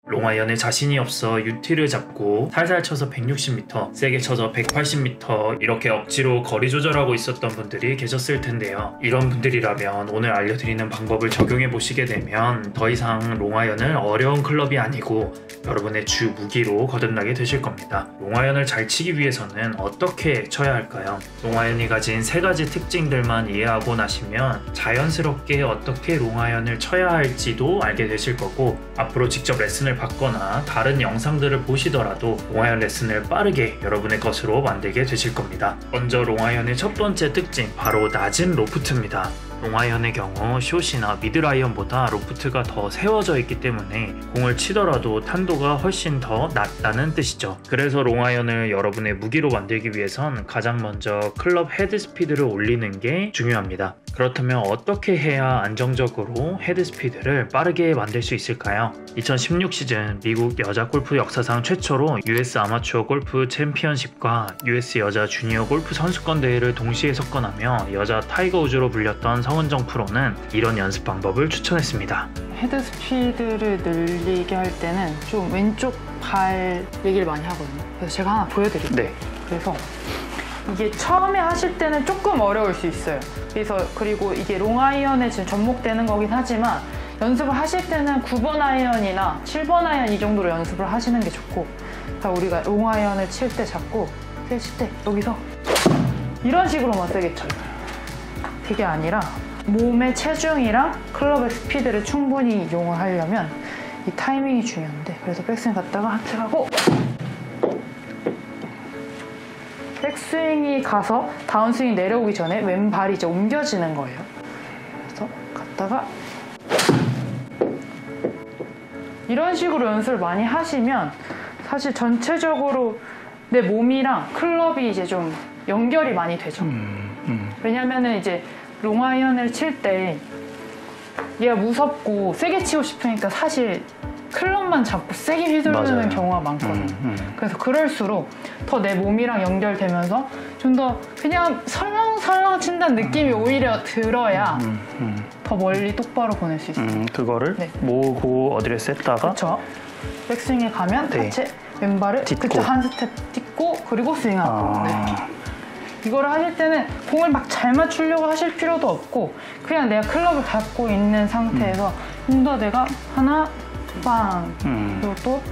롱아이언에 자신이 없어 유티를 잡고 살살 쳐서 160m, 세게 쳐서 180m 이렇게 억지로 거리 조절하고 있었던 분들이 계셨을 텐데요. 이런 분들이라면 오늘 알려드리는 방법을 적용해 보시게 되면 더 이상 롱아이언은 어려운 클럽이 아니고 여러분의 주 무기로 거듭나게 되실 겁니다. 롱아이언을 잘 치기 위해서는 어떻게 쳐야 할까요? 롱아이언이 가진 세 가지 특징들만 이해하고 나시면 자연스럽게 어떻게 롱아이언을 쳐야 할지도 알게 되실 거고, 앞으로 직접 레슨을 받거나 다른 영상들을 보시더라도 롱아이언 레슨을 빠르게 여러분의 것으로 만들게 되실 겁니다. 먼저 롱아이언의 첫 번째 특징, 바로 낮은 로프트입니다. 롱아이언의 경우 숏이나 미드라이언보다 로프트가 더 세워져 있기 때문에 공을 치더라도 탄도가 훨씬 더 낮다는 뜻이죠. 그래서 롱아이언을 여러분의 무기로 만들기 위해선 가장 먼저 클럽 헤드 스피드를 올리는 게 중요합니다. 그렇다면 어떻게 해야 안정적으로 헤드 스피드를 빠르게 만들 수 있을까요? 2016 시즌 미국 여자 골프 역사상 최초로 US 아마추어 골프 챔피언십과 US 여자 주니어 골프 선수권 대회를 동시에 석권하며 여자 타이거 우즈로 불렸던 성은정 프로는 이런 연습 방법을 추천했습니다. 헤드 스피드를 늘리게 할 때는 좀 왼쪽 발 얘기를 많이 하거든요. 그래서 제가 하나 보여드릴게요. 네. 그래서 이게 처음에 하실 때는 조금 어려울 수 있어요. 그리고 이게 롱아이언에 지금 접목되는 거긴 하지만 연습을 하실 때는 9번 아이언이나 7번 아이언 이 정도로 연습을 하시는 게 좋고, 자, 우리가 롱아이언을 칠 때 잡고 세실 때 여기서 이런 식으로만 세게 쳐요. 그게 아니라 몸의 체중이랑 클럽의 스피드를 충분히 이용을 하려면 이 타이밍이 중요한데, 그래서 백스윙 갔다가 하트하고 백스윙이 가서 다운스윙이 내려오기 전에 왼발이 이제 옮겨지는 거예요. 그래서 갔다가 이런 식으로 연습을 많이 하시면 사실 전체적으로 내 몸이랑 클럽이 이제 좀 연결이 많이 되죠. 왜냐면은 이제 롱아이언을 칠 때 얘가 무섭고 세게 치고 싶으니까 사실 클럽만 잡고 세게 휘두르는 맞아요. 경우가 많거든요. 그래서 그럴수록 더 내 몸이랑 연결되면서 좀 더 그냥 설렁설렁 친다는 느낌이 오히려 들어야 더 멀리 똑바로 보낼 수 있어요. 그거를 네. 모으고 어디를 셌다가 그렇죠. 백스윙에 가면 네. 자체 왼발을 그쵸, 한 스텝 딛고 그리고 스윙하고. 네. 이거를 하실 때는 공을 막 잘 맞추려고 하실 필요도 없고 그냥 내가 클럽을 갖고 있는 상태에서 좀 더 내가 하나 빵 그리고 또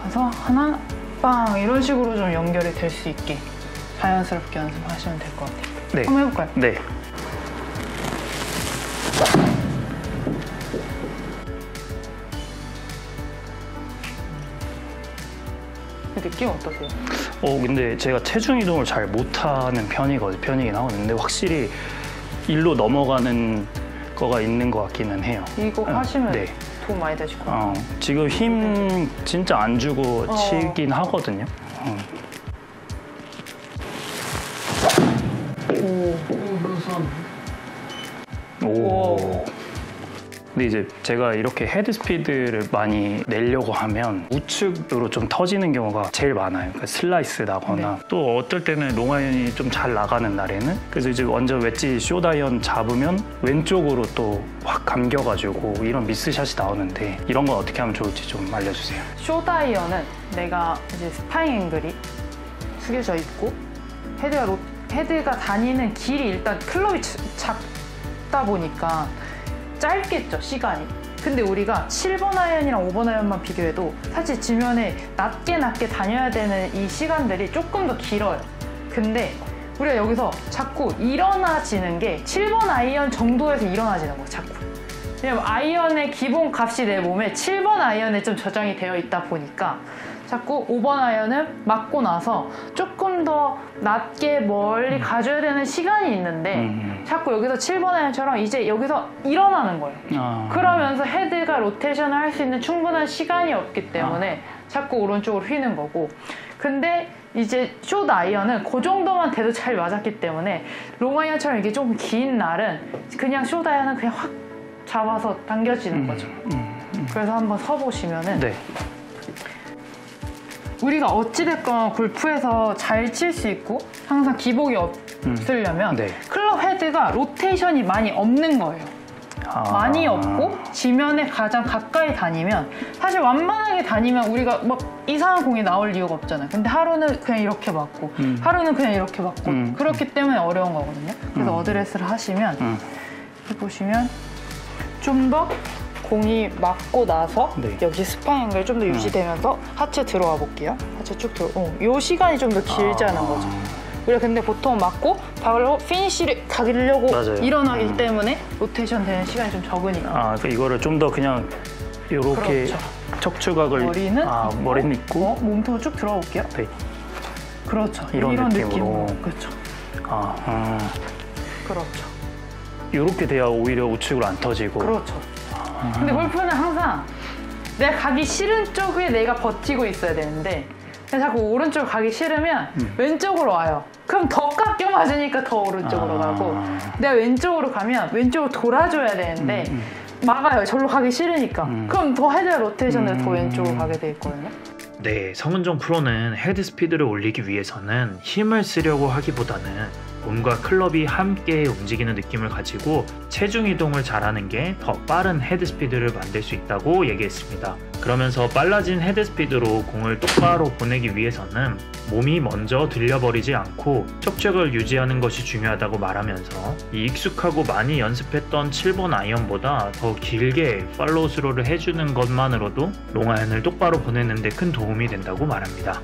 가서 하나 빵 이런 식으로 좀 연결이 될 수 있게 자연스럽게 연습하시면 될 것 같아요. 네. 한번 해볼까요? 네. 느낌 어떠세요? 근데 제가 체중 이동을 잘 못하는 편이긴 하거든요. 근데 확실히 일로 넘어가는 거가 있는 것 같기는 해요. 이거 하시면 네. 도움 많이 되실 것 같아요. 지금 힘 진짜 안 주고 치긴 하거든요. 오. 근데 이제 제가 이렇게 헤드 스피드를 많이 내려고 하면 우측으로 좀 터지는 경우가 제일 많아요. 그러니까 슬라이스 나거나 네. 또 어떨 때는 롱아이언이 좀 잘 나가는 날에는 그래서 이제 완전 웨지 숏아이언 잡으면 왼쪽으로 또 확 감겨가지고 이런 미스샷이 나오는데 이런 건 어떻게 하면 좋을지 좀 알려주세요. 숏아이언은 내가 이제 스파잉 앵글이 숙여져 있고 헤드가 다니는 길이 일단 클럽이 작다 보니까 짧겠죠, 시간이. 근데 우리가 7번 아이언이랑 5번 아이언만 비교해도 사실 지면에 낮게 다녀야 되는 이 시간들이 조금 더 길어요. 근데 우리가 여기서 자꾸 일어나지는 게 7번 아이언 정도에서 일어나지는 거예요, 자꾸. 왜냐면 아이언의 기본 값이 내 몸에 7번 아이언에 좀 저장이 되어 있다 보니까 자꾸 5번 아이언을 맞고 나서 조금 더 낮게 멀리 가줘야 되는 시간이 있는데 자꾸 여기서 7번 아이언처럼 이제 여기서 일어나는 거예요. 그러면서 헤드가 로테이션을 할 수 있는 충분한 시간이 없기 때문에 자꾸 오른쪽으로 휘는 거고, 근데 이제 숏 아이언은 그 정도만 돼도 잘 맞았기 때문에 롱 아이언처럼 이게 좀 긴 날은 그냥 숏 아이언은 그냥 확 잡아서 당겨지는 거죠. 그래서 한번 서보시면은 네. 우리가 어찌됐건 골프에서 잘 칠 수 있고 항상 기복이 없으려면 네. 클럽 헤드가 로테이션이 많이 없는 거예요. 많이 없고 지면에 가장 가까이 다니면 사실 완만하게 다니면 우리가 막 이상한 공이 나올 이유가 없잖아요. 근데 하루는 그냥 이렇게 맞고 하루는 그냥 이렇게 맞고 그렇기 때문에 어려운 거거든요. 그래서 어드레스를 하시면 보시면 좀 더 공이 맞고 나서 네. 여기 스파인 앵글 좀 더 유지되면서 하체 들어와 볼게요. 하체 쭉 들어. 요 시간이 좀 더 길자는 거죠. 우리가 근데 보통 맞고 바로 피니쉬를 가려고 맞아요. 일어나기 때문에 로테이션 되는 시간이 좀 적으니까. 그러니까 이거를 좀 더 그냥 이렇게 그렇죠. 척추각을 머리는 있고 몸통으로 쭉 들어와 볼게요. 네. 그렇죠. 이런 느낌으로. 그렇죠. 그렇죠. 이렇게 돼야 오히려 우측으로 안 터지고. 그렇죠. 근데 골프는 항상 내가 가기 싫은 쪽에 내가 버티고 있어야 되는데 그냥 자꾸 오른쪽으로 가기 싫으면 왼쪽으로 와요. 그럼 더 깎여 맞으니까 더 오른쪽으로 가고 내가 왼쪽으로 가면 왼쪽으로 돌아줘야 되는데 막아요. 절로 가기 싫으니까. 그럼 더 헤드 로테이션을 더 왼쪽으로 가게 돼 있거든요. 네, 성은정 프로는 헤드 스피드를 올리기 위해서는 힘을 쓰려고 하기보다는 몸과 클럽이 함께 움직이는 느낌을 가지고 체중 이동을 잘하는 게 더 빠른 헤드 스피드를 만들 수 있다고 얘기했습니다. 그러면서 빨라진 헤드 스피드로 공을 똑바로 보내기 위해서는 몸이 먼저 들려버리지 않고 척추각을 유지하는 것이 중요하다고 말하면서 이 익숙하고 많이 연습했던 7번 아이언보다 더 길게 팔로우 스로를 해주는 것만으로도 롱아이언을 똑바로 보내는 데 큰 도움이 된다고 말합니다.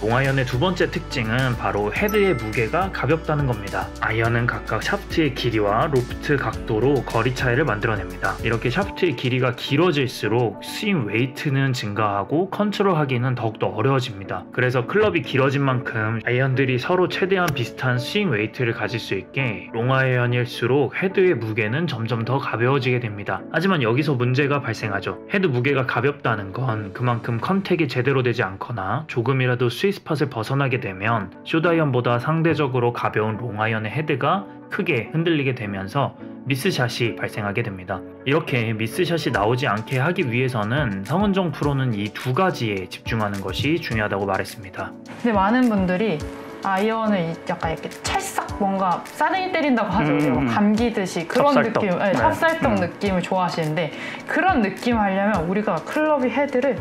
롱아이언의 두 번째 특징은 바로 헤드의 무게가 가볍다는 겁니다. 아이언은 각각 샤프트의 길이와 로프트 각도로 거리 차이를 만들어냅니다. 이렇게 샤프트의 길이가 길어질수록 스윙 웨이트는 증가하고 컨트롤하기는 더욱더 어려워집니다. 그래서 클럽이 길어진 만큼 아이언들이 서로 최대한 비슷한 스윙 웨이트를 가질 수 있게 롱아이언일수록 헤드의 무게는 점점 더 가벼워지게 됩니다. 하지만 여기서 문제가 발생하죠. 헤드 무게가 가볍다는 건 그만큼 컨택이 제대로 되지 않거나 조금이라도 스윗 스팟을 벗어나게 되면 숏아이언보다 상대적으로 가벼운 롱아이언의 헤드가 크게 흔들리게 되면서 미스샷이 발생하게 됩니다. 이렇게 미스샷이 나오지 않게 하기 위해서는 성은정 프로는 이 두 가지에 집중하는 것이 중요하다고 말했습니다. 근데 많은 분들이 아이언을 약간 이렇게 찰싹 뭔가 싸대기 때린다고 하죠. 감기듯이 그런 찹쌀떡. 느낌, 네, 찹쌀떡 느낌을 좋아하시는데 그런 느낌 하려면 우리가 클럽이 헤드를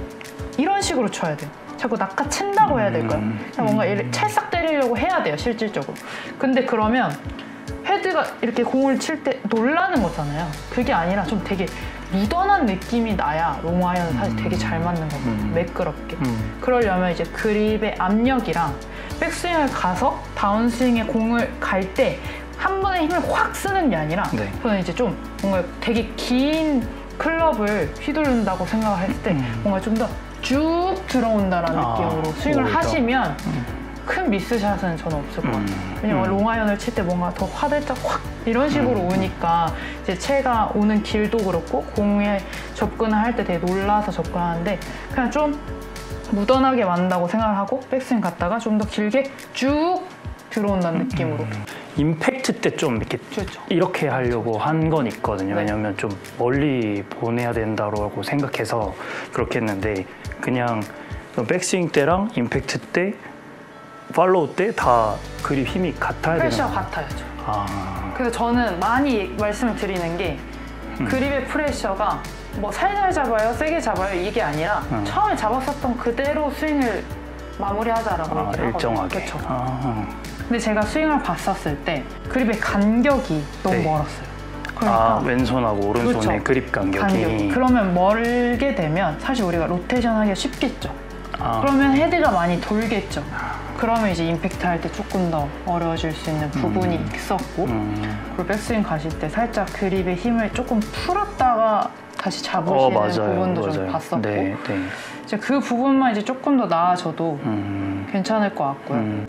이런 식으로 쳐야 돼요. 자꾸 낚아챈다고 해야 될까요? 그냥 뭔가 찰싹 때리려고 해야 돼요, 실질적으로. 근데 그러면 헤드가 이렇게 공을 칠 때 놀라는 거잖아요. 그게 아니라 좀 되게 묻어난 느낌이 나야 롱아이언은 사실 되게 잘 맞는 거거든요. 매끄럽게. 그러려면 이제 그립의 압력이랑 백스윙을 가서 다운스윙에 공을 갈 때 한 번에 힘을 확 쓰는 게 아니라 그건 이제 좀 뭔가 되게 긴 클럽을 휘두른다고 생각을 했을 때 뭔가 좀 더 쭉 들어온다라는 느낌으로 스윙을 하시면 큰 미스샷은 저는 없을 것 같아요. 왜냐면 롱아이언을 칠 때 뭔가 더 화들짝 확 이런 식으로 오니까 이제 채가 오는 길도 그렇고 공에 접근을 할 때 되게 놀라서 접근하는데 그냥 좀 무던하게 맞는다고 생각을 하고 백스윙 갔다가 좀 더 길게 쭉 들어온다는 느낌으로. 임팩트 때 좀 이렇게 이렇게 하려고 한 건 있거든요. 왜냐면 좀 멀리 보내야 된다고 생각해서 그렇게 했는데 그냥 백스윙 때랑 임팩트 때 팔로우 때 다 그립 힘이 같아야 되는 프레셔 같아야죠. 그래서 저는 많이 말씀을 드리는 게 그립의 프레셔가 뭐 살살 잡아요, 세게 잡아요 이게 아니라 처음에 잡았었던 그대로 스윙을 마무리하자라고 얘기를 일정하게. 하거든요. 근데 제가 스윙을 봤었을 때 그립의 간격이 너무 멀었어요. 그러니까 왼손하고 오른손의 그립 간격이. 그러면 멀게 되면 사실 우리가 로테이션 하기가 쉽겠죠. 그러면 헤드가 많이 돌겠죠. 그러면 이제 임팩트 할 때 조금 더 어려워질 수 있는 부분이 있었고 그리고 백스윙 가실 때 살짝 그립의 힘을 조금 풀었다가 다시 잡으시는 부분도 좀 봤었고 이제 그 부분만 이제 조금 더 나아져도 괜찮을 것 같고요.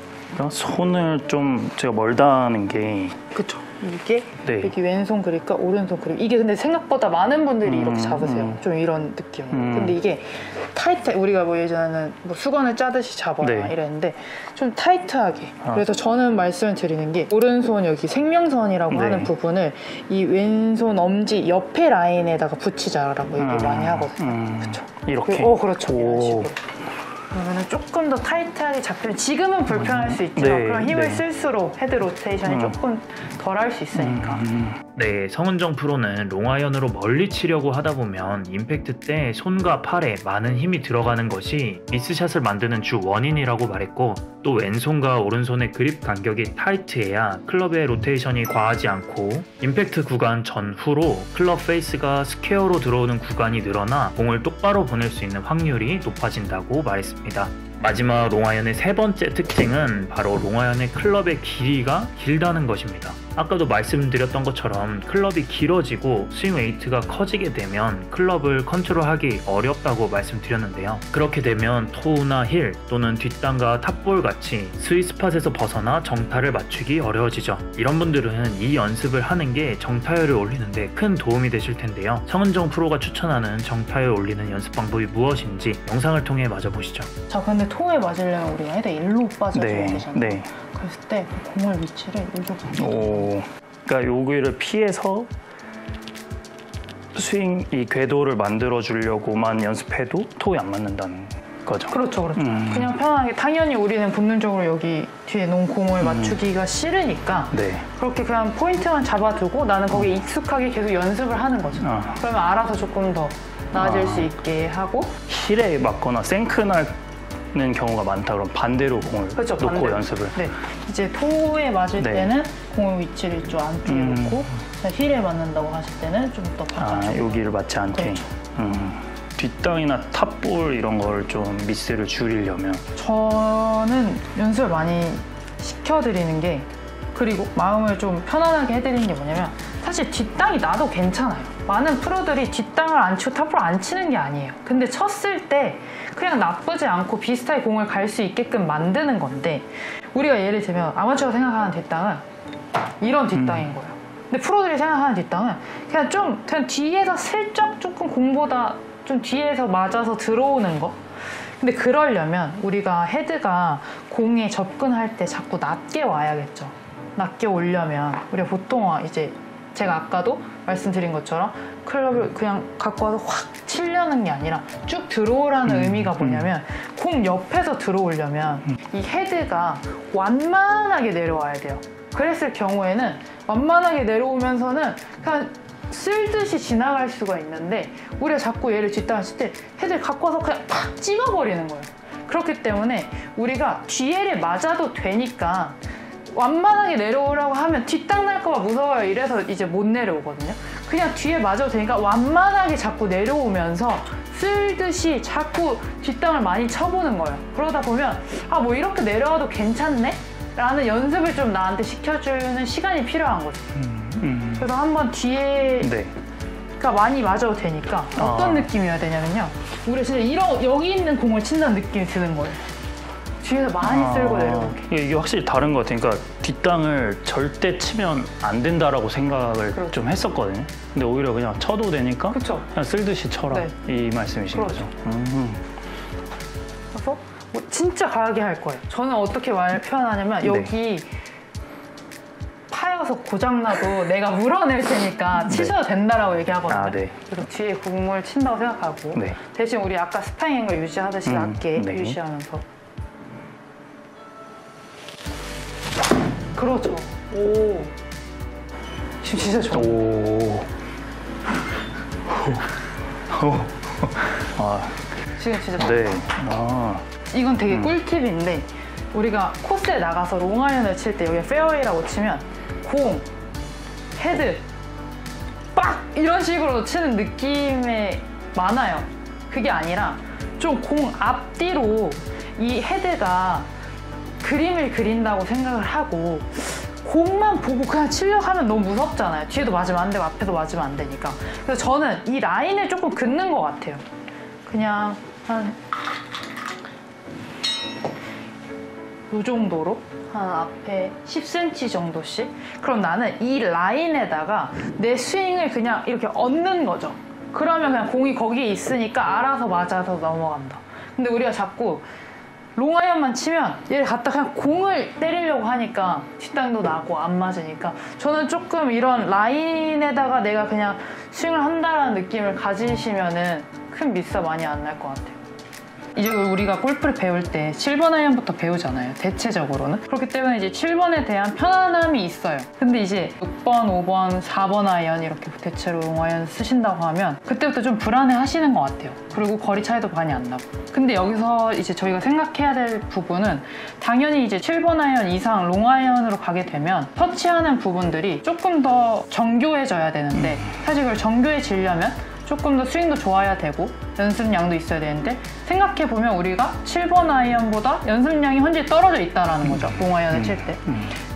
손을 좀 제가 멀다는 게 그쵸. 이게 여기 왼손 그립과 오른손 그립 이게 근데 생각보다 많은 분들이 이렇게 잡으세요. 좀 이런 느낌으로. 근데 이게 타이트 우리가 뭐 예전에는 뭐 수건을 짜듯이 잡아라 이랬는데 좀 타이트하게 그래서 저는 말씀을 드리는 게 오른손 여기 생명선이라고 하는 부분을 이 왼손 엄지 옆에 라인에다가 붙이자라고 얘기 많이 하거든요. 그쵸? 이렇게? 그렇죠. 이런 식으로. 그러면 조금 더 타이트하게 잡히면 지금은 불편할 수 있지만 네, 그럼 힘을 네. 쓸수록 헤드 로테이션이 조금 덜 할 수 있으니까. 네, 성은정 프로는 롱아이언으로 멀리 치려고 하다 보면 임팩트 때 손과 팔에 많은 힘이 들어가는 것이 미스샷을 만드는 주 원인이라고 말했고, 또 왼손과 오른손의 그립 간격이 타이트해야 클럽의 로테이션이 과하지 않고 임팩트 구간 전후로 클럽 페이스가 스퀘어로 들어오는 구간이 늘어나 공을 똑바로 보낼 수 있는 확률이 높아진다고 말했습니다. 마지막 롱아이언의 세 번째 특징은 바로 롱아이언의 클럽의 길이가 길다는 것입니다. 아까도 말씀드렸던 것처럼 클럽이 길어지고 스윙 웨이트가 커지게 되면 클럽을 컨트롤하기 어렵다고 말씀드렸는데요. 그렇게 되면 토우나 힐 또는 뒷땅과 탑볼 같이 스윗스팟에서 벗어나 정타를 맞추기 어려워지죠. 이런 분들은 이 연습을 하는 게 정타율을 올리는데 큰 도움이 되실 텐데요. 성은정 프로가 추천하는 정타율 올리는 연습 방법이 무엇인지 영상을 통해 맞아 보시죠. 자, 근데 토에 맞으려면 우리가 헤드 일로 빠져줘야 네, 되잖아요. 네. 그랬을 때 공을 위치를 이렇게. 오, 그러니까 여기를 피해서 스윙 이 궤도를 만들어 주려고만 연습해도 토에 안 맞는다는 거죠. 그렇죠, 그렇죠. 그냥 편하게 당연히 우리는 본능적으로 여기 뒤에 놓은 공을 맞추기가 싫으니까 네. 그렇게 그냥 포인트만 잡아두고 나는 거기에 익숙하게 계속 연습을 하는 거죠. 그러면 알아서 조금 더 나아질 수 있게 하고. 힐에 맞거나 생크 나는 경우가 많다 그럼 반대로 공을 그렇죠, 놓고 반대로. 연습을. 네, 이제 토에 맞을 네. 때는 공의 위치를 이쪽 안쪽에 놓고 힐에 맞는다고 하실 때는 좀 더 바깥쪽에. 여기를 맞지 않게. 그렇죠. 뒷땅이나 탑볼 이런 걸 좀 미스를 줄이려면 저는 연습을 많이 시켜드리는 게, 그리고 마음을 좀 편안하게 해드리는 게 뭐냐면, 사실 뒷땅이 나도 괜찮아요. 많은 프로들이 뒷땅을 안 치고 탑볼 안 치는 게 아니에요. 근데 쳤을 때 그냥 나쁘지 않고 비슷하게 공을 갈 수 있게끔 만드는 건데, 우리가 예를 들면 아마추어가 생각하는 뒷땅은 이런 뒷땅인 거예요. 근데 프로들이 생각하는 뒷땅은 그냥 뒤에서 슬쩍 조금 공보다 좀 뒤에서 맞아서 들어오는 거. 근데 그러려면 우리가 헤드가 공에 접근할 때 자꾸 낮게 와야겠죠. 낮게 오려면 우리가 보통 이제 제가 아까도 말씀드린 것처럼 클럽을 그냥 갖고 와서 확 치려는 게 아니라 쭉 들어오라는 의미가 뭐냐면, 공 옆에서 들어오려면 이 헤드가 완만하게 내려와야 돼요. 그랬을 경우에는 완만하게 내려오면서는 그냥 쓸듯이 지나갈 수가 있는데, 우리가 자꾸 얘를 뒷땅을 칠 때 헤드를 갖고 와서 그냥 팍 찍어버리는 거예요. 그렇기 때문에 우리가 뒤에를 맞아도 되니까 완만하게 내려오라고 하면 뒷땅 날까봐 무서워요. 이래서 이제 못 내려오거든요. 그냥 뒤에 맞아도 되니까 완만하게 자꾸 내려오면서 쓸듯이 자꾸 뒷땅을 많이 쳐보는 거예요. 그러다 보면 뭐 이렇게 내려와도 괜찮네? 라는 연습을 좀 나한테 시켜주는 시간이 필요한 거죠. 그래서 한번 뒤에가 많이 맞아도 되니까 어떤 느낌이어야 되냐면요, 우리 진짜 여기 있는 공을 친다는 느낌이 드는 거예요. 뒤에서 많이 쓸고 내려오게. 이게 확실히 다른 것 같아요. 그러니까 뒷땅을 절대 치면 안 된다라고 생각을 그렇죠. 좀 했었거든요. 근데 오히려 그냥 쳐도 되니까 그렇죠. 그냥 쓸듯이 쳐라. 네. 이 말씀이신 그렇죠. 거죠. 그래서 뭐 진짜 강하게 할 거예요. 저는 어떻게 표현하냐면, 여기 파여서 고장나도 내가 물어낼 테니까 치셔도 된다라고 얘기하거든요. 네. 그래서 뒤에 공을 친다고 생각하고, 네. 대신 우리 아까 스파잉 앵글 유지하듯이 낮게 네. 유지하면서. 그렇죠. 오. 지금 진짜 좋아. 오. 지금 진짜 좋아. 네. 이건 되게 꿀팁인데, 우리가 코스에 나가서 롱아이언을 칠 때 여기 페어웨이라고 치면 공, 헤드, 빡! 이런 식으로 치는 느낌이 많아요. 그게 아니라 좀 공 앞뒤로 이 헤드가 그림을 그린다고 생각을 하고 공만 보고 그냥 치려고 하면 너무 무섭잖아요. 뒤에도 맞으면 안 되고 앞에도 맞으면 안 되니까. 그래서 저는 이 라인을 조금 긋는 것 같아요. 그냥 한 이 정도로 한 앞에 10cm 정도씩. 그럼 나는 이 라인에다가 내 스윙을 그냥 이렇게 얹는 거죠. 그러면 그냥 공이 거기에 있으니까 알아서 맞아서 넘어간다. 근데 우리가 자꾸 롱아이언만 치면 얘를 갖다 그냥 공을 때리려고 하니까 뒷땅도 나고 안 맞으니까, 저는 조금 이런 라인에다가 내가 그냥 스윙을 한다라는 느낌을 가지시면은 큰 미스가 많이 안 날 것 같아요. 이제 우리가 골프를 배울 때 7번 아이언부터 배우잖아요, 대체적으로는. 그렇기 때문에 이제 7번에 대한 편안함이 있어요. 근데 이제 6번, 5번, 4번 아이언 이렇게 대체로 롱아이언 쓰신다고 하면 그때부터 좀 불안해 하시는 것 같아요. 그리고 거리 차이도 많이 안 나고. 근데 여기서 이제 저희가 생각해야 될 부분은 당연히 이제 7번 아이언 이상 롱아이언으로 가게 되면 터치하는 부분들이 조금 더 정교해져야 되는데, 사실 그걸 정교해지려면 조금 더 스윙도 좋아야 되고 연습량도 있어야 되는데, 생각해보면 우리가 7번 아이언보다 연습량이 현재 떨어져 있다는 거죠, 롱아이언을 칠 때.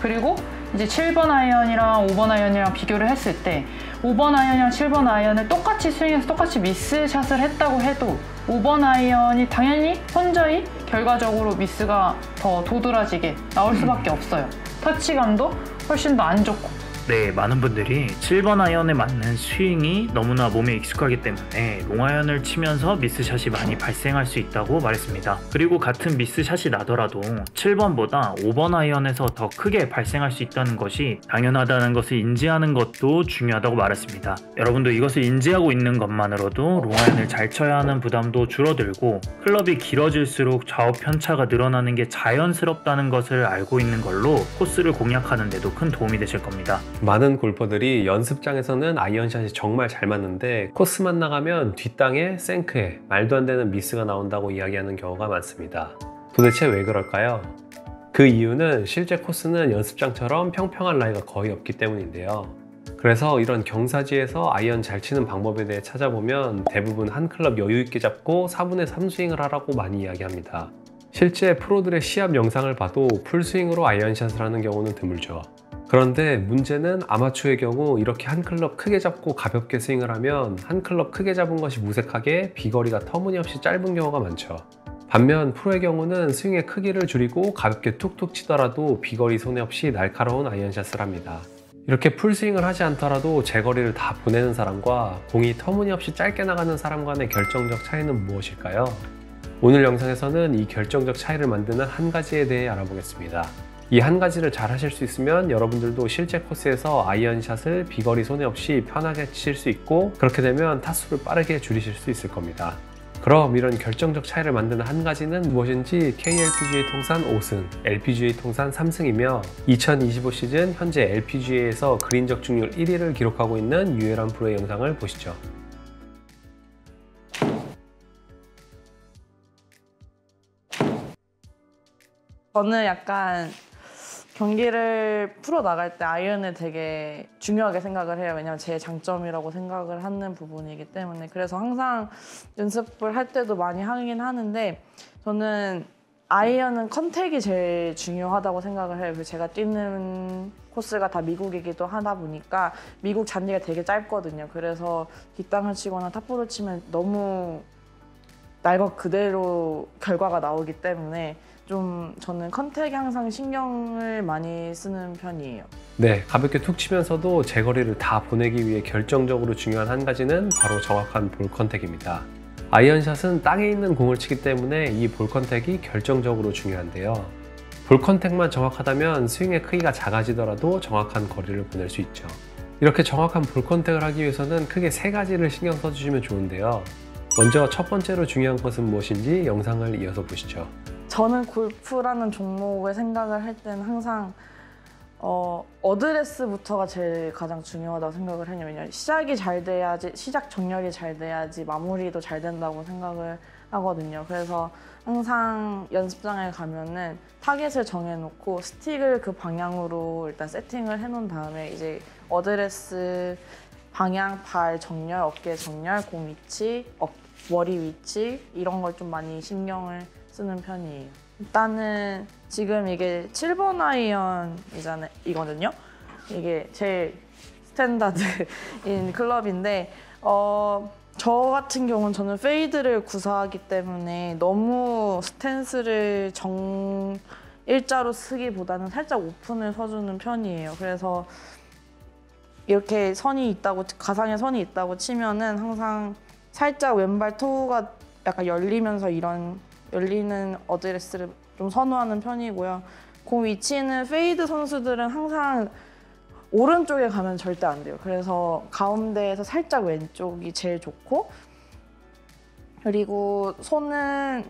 그리고 이제 7번 아이언이랑 5번 아이언이랑 비교를 했을 때 5번 아이언이랑 7번 아이언을 똑같이 스윙해서 똑같이 미스샷을 했다고 해도 5번 아이언이 당연히 혼자이 결과적으로 미스가 더 도드라지게 나올 수밖에 없어요. 터치감도 훨씬 더 안 좋고. 네, 많은 분들이 7번 아이언에 맞는 스윙이 너무나 몸에 익숙하기 때문에 롱아이언을 치면서 미스샷이 많이 발생할 수 있다고 말했습니다. 그리고 같은 미스샷이 나더라도 7번보다 5번 아이언에서 더 크게 발생할 수 있다는 것이 당연하다는 것을 인지하는 것도 중요하다고 말했습니다. 여러분도 이것을 인지하고 있는 것만으로도 롱아이언을 잘 쳐야 하는 부담도 줄어들고 클럽이 길어질수록 좌우 편차가 늘어나는 게 자연스럽다는 것을 알고 있는 걸로 코스를 공략하는 데도 큰 도움이 되실 겁니다. 많은 골퍼들이 연습장에서는 아이언샷이 정말 잘 맞는데 코스만 나가면 뒷땅에 생크에 말도 안 되는 미스가 나온다고 이야기하는 경우가 많습니다. 도대체 왜 그럴까요? 그 이유는 실제 코스는 연습장처럼 평평한 라이가 거의 없기 때문인데요. 그래서 이런 경사지에서 아이언 잘 치는 방법에 대해 찾아보면 대부분 한 클럽 여유 있게 잡고 4분의 3 스윙을 하라고 많이 이야기합니다. 실제 프로들의 시합 영상을 봐도 풀스윙으로 아이언샷을 하는 경우는 드물죠. 그런데 문제는 아마추어의 경우 이렇게 한 클럽 크게 잡고 가볍게 스윙을 하면 한 클럽 크게 잡은 것이 무색하게 비거리가 터무니없이 짧은 경우가 많죠. 반면 프로의 경우는 스윙의 크기를 줄이고 가볍게 툭툭 치더라도 비거리 손해 없이 날카로운 아이언샷을 합니다. 이렇게 풀스윙을 하지 않더라도 제거리를 다 보내는 사람과 공이 터무니없이 짧게 나가는 사람 간의 결정적 차이는 무엇일까요? 오늘 영상에서는 이 결정적 차이를 만드는 한 가지에 대해 알아보겠습니다. 이 한 가지를 잘 하실 수 있으면 여러분들도 실제 코스에서 아이언샷을 비거리 손해 없이 편하게 치실 수 있고, 그렇게 되면 타수를 빠르게 줄이실 수 있을 겁니다. 그럼 이런 결정적 차이를 만드는 한 가지는 무엇인지 KLPGA 통산 5승, LPGA 통산 3승이며 2025 시즌 현재 LPGA에서 그린 적중률 1위를 기록하고 있는 유에란 프로의 영상을 보시죠. 저는 약간 경기를 풀어나갈 때 아이언을 되게 중요하게 생각을 해요. 왜냐면 제 장점이라고 생각을 하는 부분이기 때문에. 그래서 항상 연습을 할 때도 많이 하긴 하는데, 저는 아이언은 컨택이 제일 중요하다고 생각을 해요. 그래서 제가 뛰는 코스가 다 미국이기도 하다 보니까 미국 잔디가 되게 짧거든요. 그래서 뒷땅을 치거나 탑볼을 치면 너무 날 것 그대로 결과가 나오기 때문에 좀 저는 컨택에 항상 신경을 많이 쓰는 편이에요. 네, 가볍게 툭 치면서도 제거리를 다 보내기 위해 결정적으로 중요한 한 가지는 바로 정확한 볼 컨택입니다. 아이언샷은 땅에 있는 공을 치기 때문에 이 볼 컨택이 결정적으로 중요한데요. 볼 컨택만 정확하다면 스윙의 크기가 작아지더라도 정확한 거리를 보낼 수 있죠. 이렇게 정확한 볼 컨택을 하기 위해서는 크게 세 가지를 신경 써주시면 좋은데요. 먼저 첫 번째로 중요한 것은 무엇인지 영상을 이어서 보시죠. 저는 골프라는 종목을 생각을 할 때는 항상 어드레스부터가 제일 가장 중요하다고 생각을 해요. 왜냐면 시작이 잘 돼야지, 시작 정렬이 잘 돼야지 마무리도 잘 된다고 생각을 하거든요. 그래서 항상 연습장에 가면은 타겟을 정해놓고 스틱을 그 방향으로 일단 세팅을 해놓은 다음에 이제 어드레스 방향, 발 정렬, 어깨 정렬, 공 위치, 머리 위치 이런 걸 좀 많이 신경을 쓰는 편이에요. 일단은 지금 이게 7번 아이언이거든요. 이게 제일 스탠다드인 클럽인데 저 같은 경우는 저는 페이드를 구사하기 때문에 너무 스탠스를 일자로 쓰기보다는 살짝 오픈을 서주는 편이에요. 그래서 이렇게 선이 있다고, 가상의 선이 있다고 치면은 항상 살짝 왼발 토우가 약간 열리면서 이런 열리는 어드레스를 좀 선호하는 편이고요. 공 위치는 페이드 선수들은 항상 오른쪽에 가면 절대 안 돼요. 그래서 가운데에서 살짝 왼쪽이 제일 좋고, 그리고 손은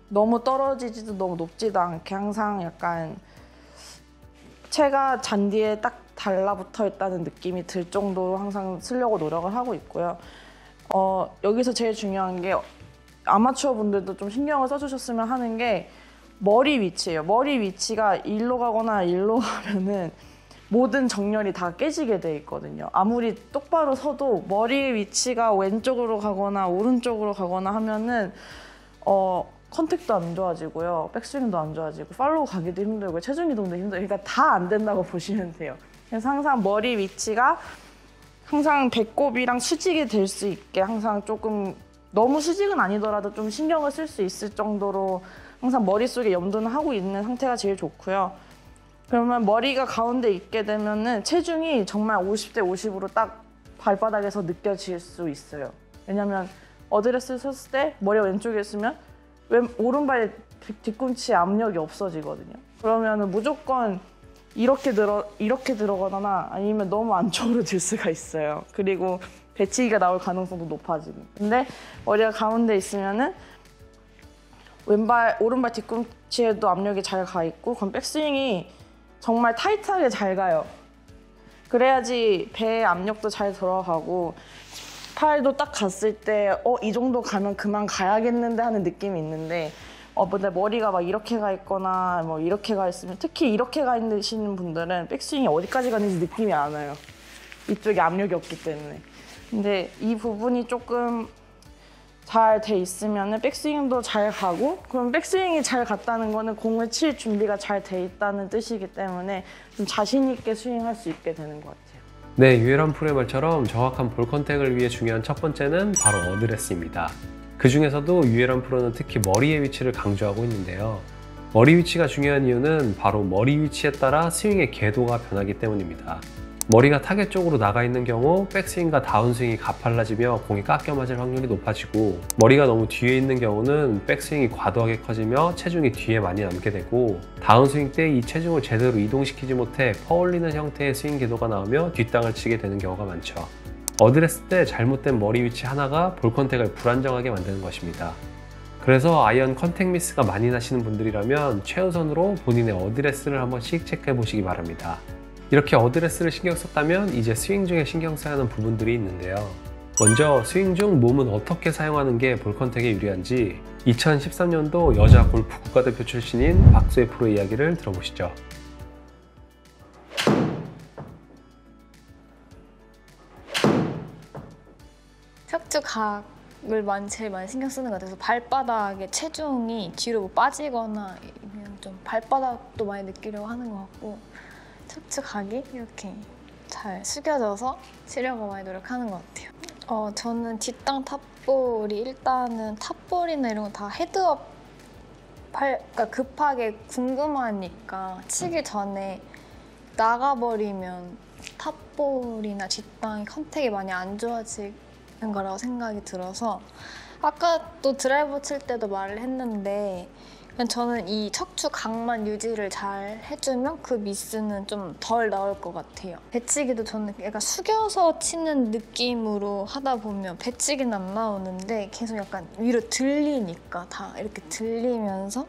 너무 떨어지지도 너무 높지도 않게 항상 약간 채가 잔디에 딱 달라붙어 있다는 느낌이 들 정도로 항상 쓰려고 노력을 하고 있고요. 여기서 제일 중요한 게 아마추어 분들도 좀 신경을 써주셨으면 하는 게 머리 위치예요. 머리 위치가 일로 가거나 일로 가면은 모든 정렬이 다 깨지게 돼 있거든요. 아무리 똑바로 서도 머리 위치가 왼쪽으로 가거나 오른쪽으로 가거나 하면은 컨택도 안 좋아지고요. 백스윙도 안 좋아지고 팔로우 가기도 힘들고 체중 이동도 힘들고 그러니까 다 안 된다고 보시면 돼요. 그래서 항상 머리 위치가 항상 배꼽이랑 수직이 될 수 있게 항상 조금 너무 수직은 아니더라도 좀 신경을 쓸 수 있을 정도로 항상 머릿속에 염두는 하고 있는 상태가 제일 좋고요. 그러면 머리가 가운데 있게 되면은 체중이 정말 50대 50으로 딱 발바닥에서 느껴질 수 있어요. 왜냐면 어드레스 섰을 때 머리가 왼쪽에 있으면 오른발 뒤꿈치에 압력이 없어지거든요. 그러면은 무조건 이렇게 들어가거나 아니면 너무 안쪽으로 들 수가 있어요. 그리고 배치기가 나올 가능성도 높아지고. 근데 머리가 가운데 있으면은 오른발 뒤꿈치에도 압력이 잘 가 있고 그럼 백스윙이 정말 타이트하게 잘 가요. 그래야지 배에 압력도 잘 들어가고 팔도 딱 갔을 때 이 정도 가면 그만 가야겠는데 하는 느낌이 있는데 근데 머리가 막 이렇게 가 있거나 뭐 이렇게 가 있으면 특히 이렇게 가 있는 분들은 백스윙이 어디까지 가는지 느낌이 안 와요. 이쪽에 압력이 없기 때문에. 근데 이 부분이 조금 잘 돼 있으면 백스윙도 잘 가고 그럼 백스윙이 잘 갔다는 거는 공을 칠 준비가 잘 돼 있다는 뜻이기 때문에 좀 자신 있게 스윙할 수 있게 되는 것 같아요. 네, 유에란 프로의 말처럼 정확한 볼 컨택을 위해 중요한 첫 번째는 바로 어드레스입니다. 그 중에서도 유에란 프로는 특히 머리의 위치를 강조하고 있는데요. 머리 위치가 중요한 이유는 바로 머리 위치에 따라 스윙의 궤도가 변하기 때문입니다. 머리가 타겟 쪽으로 나가 있는 경우 백스윙과 다운스윙이 가팔라지며 공이 깎여 맞을 확률이 높아지고 머리가 너무 뒤에 있는 경우는 백스윙이 과도하게 커지며 체중이 뒤에 많이 남게 되고 다운스윙 때 이 체중을 제대로 이동시키지 못해 퍼올리는 형태의 스윙 궤도가 나오며 뒷땅을 치게 되는 경우가 많죠. 어드레스 때 잘못된 머리 위치 하나가 볼 컨택을 불안정하게 만드는 것입니다. 그래서 아이언 컨택 미스가 많이 나시는 분들이라면 최우선으로 본인의 어드레스를 한 번씩 체크해 보시기 바랍니다. 이렇게 어드레스를 신경 썼다면 이제 스윙 중에 신경 써야 하는 부분들이 있는데요. 먼저 스윙 중 몸은 어떻게 사용하는 게 볼 컨택에 유리한지 2013년도 여자 골프 국가대표 출신인 박소혜 프로의 이야기를 들어보시죠. 척추 각을 제일 많이 신경 쓰는 것 같아서 발바닥에 체중이 뒤로 뭐 빠지거나 그냥 좀 발바닥도 많이 느끼려고 하는 것 같고 척추 각이 이렇게 잘 숙여져서 치려고 많이 노력하는 것 같아요. 저는 뒷땅 탑볼이 일단은 탑볼이나 이런 거 다 헤드업 그러니까 급하게 궁금하니까 치기 전에 나가버리면 탑볼이나 뒷땅이 컨택이 많이 안 좋아지는 거라고 생각이 들어서 아까 또 드라이버 칠 때도 말을 했는데 저는 이 척추 각만 유지를 잘 해주면 그 미스는 좀 덜 나올 것 같아요. 배치기도 저는 약간 숙여서 치는 느낌으로 하다 보면 배치기는 안 나오는데 계속 약간 위로 들리니까 다 이렇게 들리면서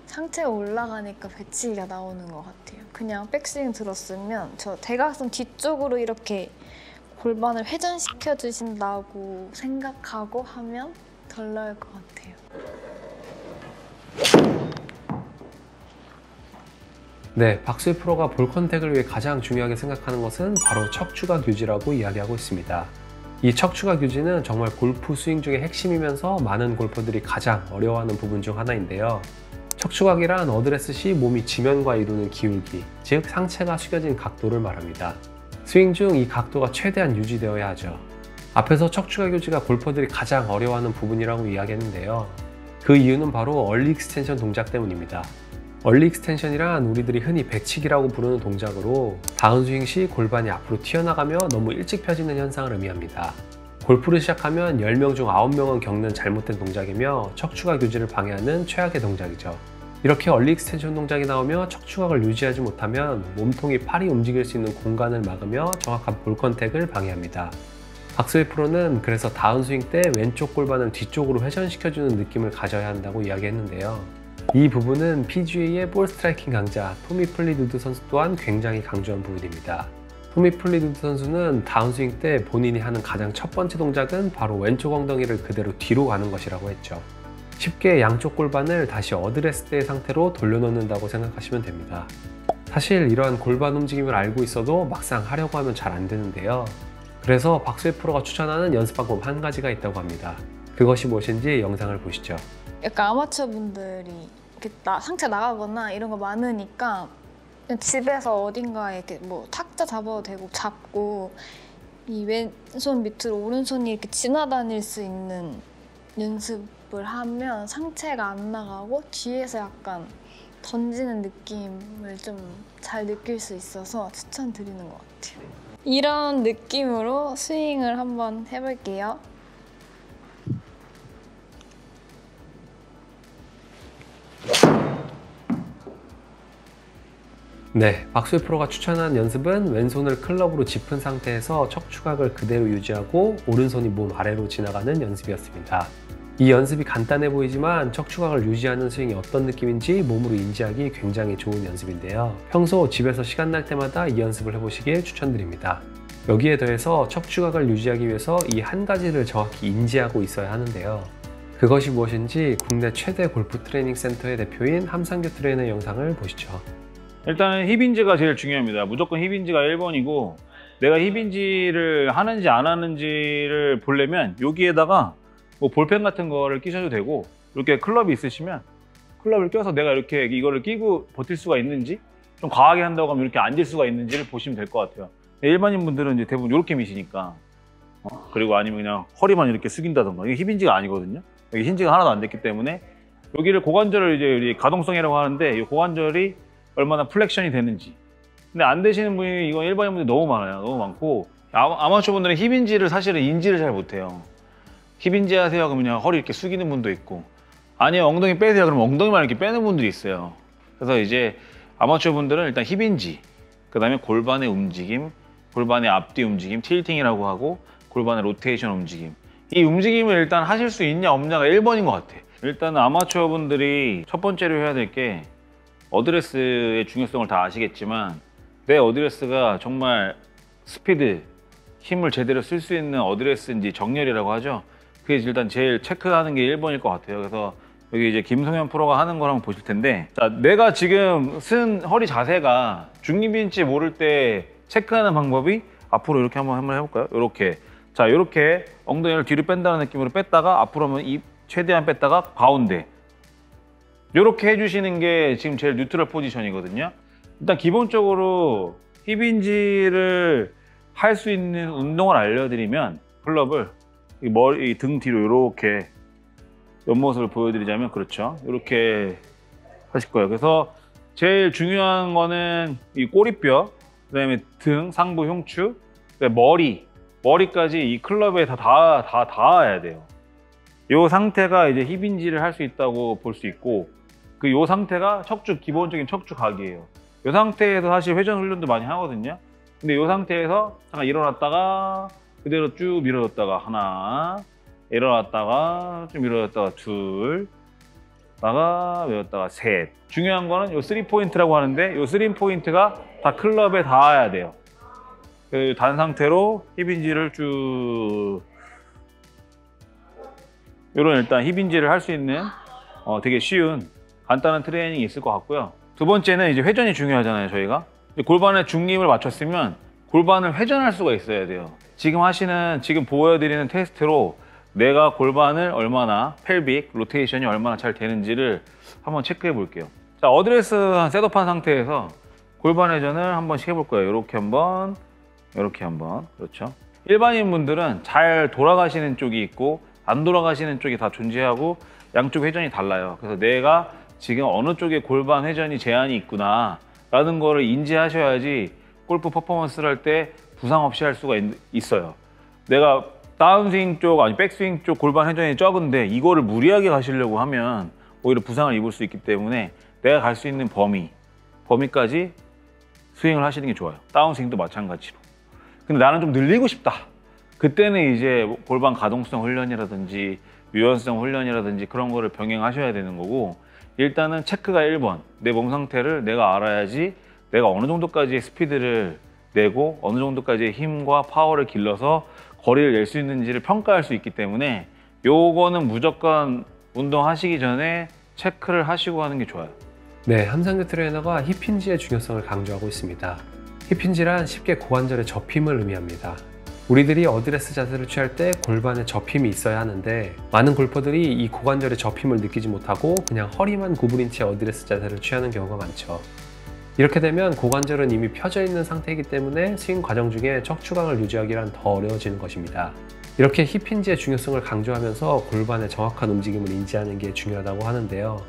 상체가 올라가니까 배치기가 나오는 것 같아요. 그냥 백스윙 들었으면 저 대각선 뒤쪽으로 이렇게 골반을 회전시켜 주신다고 생각하고 하면 덜 나올 것 같아요. 네, 박소혜 프로가 볼 컨택을 위해 가장 중요하게 생각하는 것은 바로 척추각 유지라고 이야기하고 있습니다. 이 척추각 유지는 정말 골프 스윙 중의 핵심이면서 많은 골퍼들이 가장 어려워하는 부분 중 하나인데요. 척추각이란 어드레스 시 몸이 지면과 이루는 기울기, 즉 상체가 숙여진 각도를 말합니다. 스윙 중 이 각도가 최대한 유지되어야 하죠. 앞에서 척추각 유지가 골퍼들이 가장 어려워하는 부분이라고 이야기했는데요. 그 이유는 바로 얼리 익스텐션 동작 때문입니다. 얼리 익스텐션이란 우리들이 흔히 배치기라고 부르는 동작으로 다운스윙 시 골반이 앞으로 튀어나가며 너무 일찍 펴지는 현상을 의미합니다. 골프를 시작하면 10명 중 9명은 겪는 잘못된 동작이며 척추각 유지를 방해하는 최악의 동작이죠. 이렇게 얼리 익스텐션 동작이 나오며 척추각을 유지하지 못하면 몸통이 팔이 움직일 수 있는 공간을 막으며 정확한 볼 컨택을 방해합니다. 박소희 프로는 그래서 다운스윙 때 왼쪽 골반을 뒤쪽으로 회전시켜주는 느낌을 가져야 한다고 이야기했는데요. 이 부분은 PGA의 볼 스트라이킹 강자 토미 플리두드 선수 또한 굉장히 강조한 부분입니다. 토미 플리두드 선수는 다운스윙 때 본인이 하는 가장 첫 번째 동작은 바로 왼쪽 엉덩이를 그대로 뒤로 가는 것이라고 했죠. 쉽게 양쪽 골반을 다시 어드레스 때의 상태로 돌려놓는다고 생각하시면 됩니다. 사실 이러한 골반 움직임을 알고 있어도 막상 하려고 하면 잘 안 되는데요. 그래서 박소희 프로가 추천하는 연습 방법 한 가지가 있다고 합니다. 그것이 무엇인지 영상을 보시죠. 약간 아마추어 분들이 이렇게 상체 나가거나 이런 거 많으니까 그냥 집에서 어딘가에 이렇게 뭐 탁자 잡아도 되고 잡고 이 왼손 밑으로 오른손이 이렇게 지나다닐 수 있는 연습을 하면 상체가 안 나가고 뒤에서 약간 던지는 느낌을 좀 잘 느낄 수 있어서 추천드리는 것 같아요. 이런 느낌으로 스윙을 한번 해볼게요. 네, 박소희 프로가 추천한 연습은 왼손을 클럽으로 짚은 상태에서 척추각을 그대로 유지하고 오른손이 몸 아래로 지나가는 연습이었습니다. 이 연습이 간단해 보이지만 척추각을 유지하는 스윙이 어떤 느낌인지 몸으로 인지하기 굉장히 좋은 연습인데요. 평소 집에서 시간 날 때마다 이 연습을 해보시길 추천드립니다. 여기에 더해서 척추각을 유지하기 위해서 이 한 가지를 정확히 인지하고 있어야 하는데요. 그것이 무엇인지 국내 최대 골프 트레이닝 센터의 대표인 함상규 트레이너의 영상을 보시죠. 일단은 힙인지가 제일 중요합니다. 무조건 힙인지가 1번이고 내가 힙인지를 하는지 안 하는지를 보려면 여기에다가 뭐 볼펜 같은 거를 끼셔도 되고 이렇게 클럽이 있으시면 클럽을 껴서 내가 이렇게 이거를 끼고 버틸 수가 있는지 좀 과하게 한다고 하면 이렇게 앉을 수가 있는지를 보시면 될 것 같아요. 일반인 분들은 이제 대부분 이렇게 미시니까 그리고 아니면 그냥 허리만 이렇게 숙인다던가 이게 힙인지가 아니거든요. 여기 힌지가 하나도 안 됐기 때문에 여기를 고관절을 이제 우리 가동성이라고 하는데 이 고관절이 얼마나 플렉션이 되는지. 근데 안 되시는 분이 이건 일반인 분들이 너무 많아요. 너무 많고 아마추어 분들은 힙인지를 사실은 인지를 잘 못해요. 힙인지 하세요 그러면 허리 이렇게 숙이는 분도 있고 아니요 엉덩이 빼세요 그러면 엉덩이만 이렇게 빼는 분들이 있어요. 그래서 이제 아마추어 분들은 일단 힙인지, 그 다음에 골반의 움직임, 골반의 앞뒤 움직임, 틸팅이라고 하고 골반의 로테이션 움직임, 이 움직임을 일단 하실 수 있냐 없냐가 1번인 것 같아. 일단은 아마추어 분들이 첫 번째로 해야 될 게 어드레스의 중요성을 다 아시겠지만 내 어드레스가 정말 스피드, 힘을 제대로 쓸 수 있는 어드레스인지 정렬이라고 하죠. 그게 일단 제일 체크하는 게 1번일 것 같아요. 그래서 여기 이제 김성현 프로가 하는 걸 한번 보실 텐데, 자, 내가 지금 쓴 허리 자세가 중립인지 모를 때 체크하는 방법이 앞으로 이렇게 한번 해볼까요? 이렇게. 자, 이렇게 엉덩이를 뒤로 뺀다는 느낌으로 뺐다가 앞으로 하면 입 최대한 뺐다가 가운데. 이렇게 해주시는 게 지금 제일 뉴트럴 포지션이거든요. 일단 기본적으로 힙인지를 할 수 있는 운동을 알려드리면 클럽을 머리 등 뒤로 이렇게 옆모습을 보여드리자면 그렇죠. 이렇게 하실 거예요. 그래서 제일 중요한 거는 이 꼬리뼈, 그다음에 등, 상부 흉추, 그다음에 머리까지 이 클럽에 다 닿아야 돼요. 이 상태가 이제 힙인지를 할 수 있다고 볼 수 있고, 그 이 상태가 기본적인 척추각이에요. 이 상태에서 사실 회전 훈련도 많이 하거든요. 근데 이 상태에서 잠깐 일어났다가 그대로 쭉 밀어줬다가 하나, 일어났다가 좀 밀어줬다가 둘, 밀었다가 셋. 중요한 거는 이 3포인트라고 하는데 이 3포인트가 다 클럽에 닿아야 돼요. 그 단 상태로 힙인지를 쭉 이런 일단 힙인지를 할 수 있는 되게 쉬운 간단한 트레이닝이 있을 것 같고요. 두 번째는 이제 회전이 중요하잖아요. 저희가 골반의 중립을 맞췄으면 골반을 회전할 수가 있어야 돼요. 지금 보여드리는 테스트로 내가 골반을 얼마나 펠빅 로테이션이 얼마나 잘 되는지를 한번 체크해 볼게요. 자, 어드레스 셋업한 상태에서 골반 회전을 한 번씩 해볼 거예요. 이렇게 한번, 이렇게 한번. 그렇죠. 일반인 분들은 잘 돌아가시는 쪽이 있고 안 돌아가시는 쪽이 다 존재하고 양쪽 회전이 달라요. 그래서 내가 지금 어느 쪽에 골반 회전이 제한이 있구나 라는 거를 인지하셔야지 골프 퍼포먼스를 할 때 부상 없이 할 수가 있어요. 내가 다운스윙 쪽, 아니 백스윙 쪽 골반 회전이 적은데 이거를 무리하게 가시려고 하면 오히려 부상을 입을 수 있기 때문에 내가 갈 수 있는 범위까지 스윙을 하시는 게 좋아요. 다운스윙도 마찬가지로. 근데 나는 좀 늘리고 싶다. 그때는 이제 골반 가동성 훈련이라든지 유연성 훈련이라든지 그런 거를 병행하셔야 되는 거고, 일단은 체크가 1번. 내 몸 상태를 내가 알아야지 내가 어느 정도까지의 스피드를 내고 어느 정도까지의 힘과 파워를 길러서 거리를 낼 수 있는지를 평가할 수 있기 때문에 요거는 무조건 운동하시기 전에 체크를 하시고 하는 게 좋아요. 네, 함상규 트레이너가 힙힌지의 중요성을 강조하고 있습니다. 힙힌지란 쉽게 고관절의 접힘을 의미합니다. 우리들이 어드레스 자세를 취할 때 골반에 접힘이 있어야 하는데 많은 골퍼들이 이 고관절의 접힘을 느끼지 못하고 그냥 허리만 구부린 채 어드레스 자세를 취하는 경우가 많죠. 이렇게 되면 고관절은 이미 펴져 있는 상태이기 때문에 스윙 과정 중에 척추각을 유지하기란 더 어려워지는 것입니다. 이렇게 힙힌지의 중요성을 강조하면서 골반의 정확한 움직임을 인지하는 게 중요하다고 하는데요.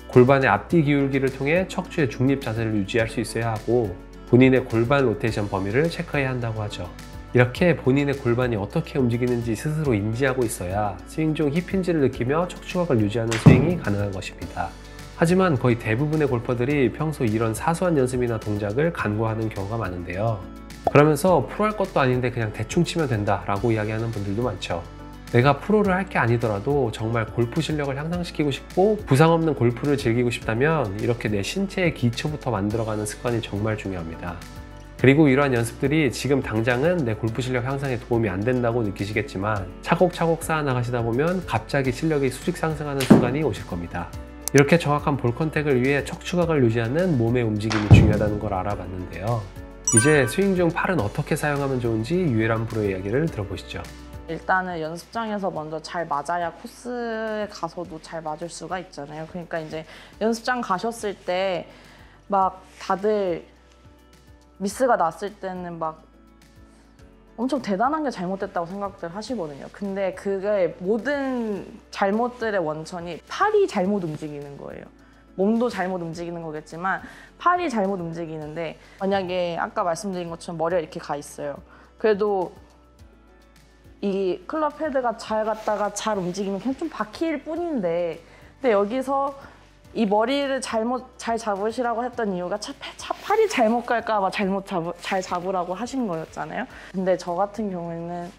골반의 앞뒤 기울기를 통해 척추의 중립 자세를 유지할 수 있어야 하고 본인의 골반 로테이션 범위를 체크해야 한다고 하죠. 이렇게 본인의 골반이 어떻게 움직이는지 스스로 인지하고 있어야 스윙 중 힙힌지를 느끼며 척추각을 유지하는 스윙이 가능한 것입니다. 하지만 거의 대부분의 골퍼들이 평소 이런 사소한 연습이나 동작을 간과하는 경우가 많은데요. 그러면서 프로 할 것도 아닌데 그냥 대충 치면 된다 라고 이야기하는 분들도 많죠. 내가 프로를 할 게 아니더라도 정말 골프 실력을 향상시키고 싶고 부상 없는 골프를 즐기고 싶다면 이렇게 내 신체의 기초부터 만들어가는 습관이 정말 중요합니다. 그리고 이러한 연습들이 지금 당장은 내 골프 실력 향상에 도움이 안 된다고 느끼시겠지만 차곡차곡 쌓아나가시다 보면 갑자기 실력이 수직 상승하는 순간이 오실 겁니다. 이렇게 정확한 볼 컨택을 위해 척추각을 유지하는 몸의 움직임이 중요하다는 걸 알아봤는데요. 이제 스윙 중 팔은 어떻게 사용하면 좋은지 유해람 프로의 이야기를 들어보시죠. 일단은 연습장에서 먼저 잘 맞아야 코스에 가서도 잘 맞을 수가 있잖아요. 그러니까 이제 연습장 가셨을 때 막 다들 미스가 났을 때는 막 엄청 대단한 게 잘못됐다고 생각들 하시거든요. 근데 그게 모든 잘못들의 원천이 팔이 잘못 움직이는 거예요. 몸도 잘못 움직이는 거겠지만 팔이 잘못 움직이는데, 만약에 아까 말씀드린 것처럼 머리가 이렇게 가 있어요. 그래도 이 클럽 헤드가 잘 갔다가 잘 움직이면 그냥 좀 바뀔 뿐인데, 근데 여기서 이 머리를 잘 잡으시라고 했던 이유가 팔이 잘못 갈까 봐 잘 잡으라고 하신 거였잖아요. 근데 저 같은 경우에는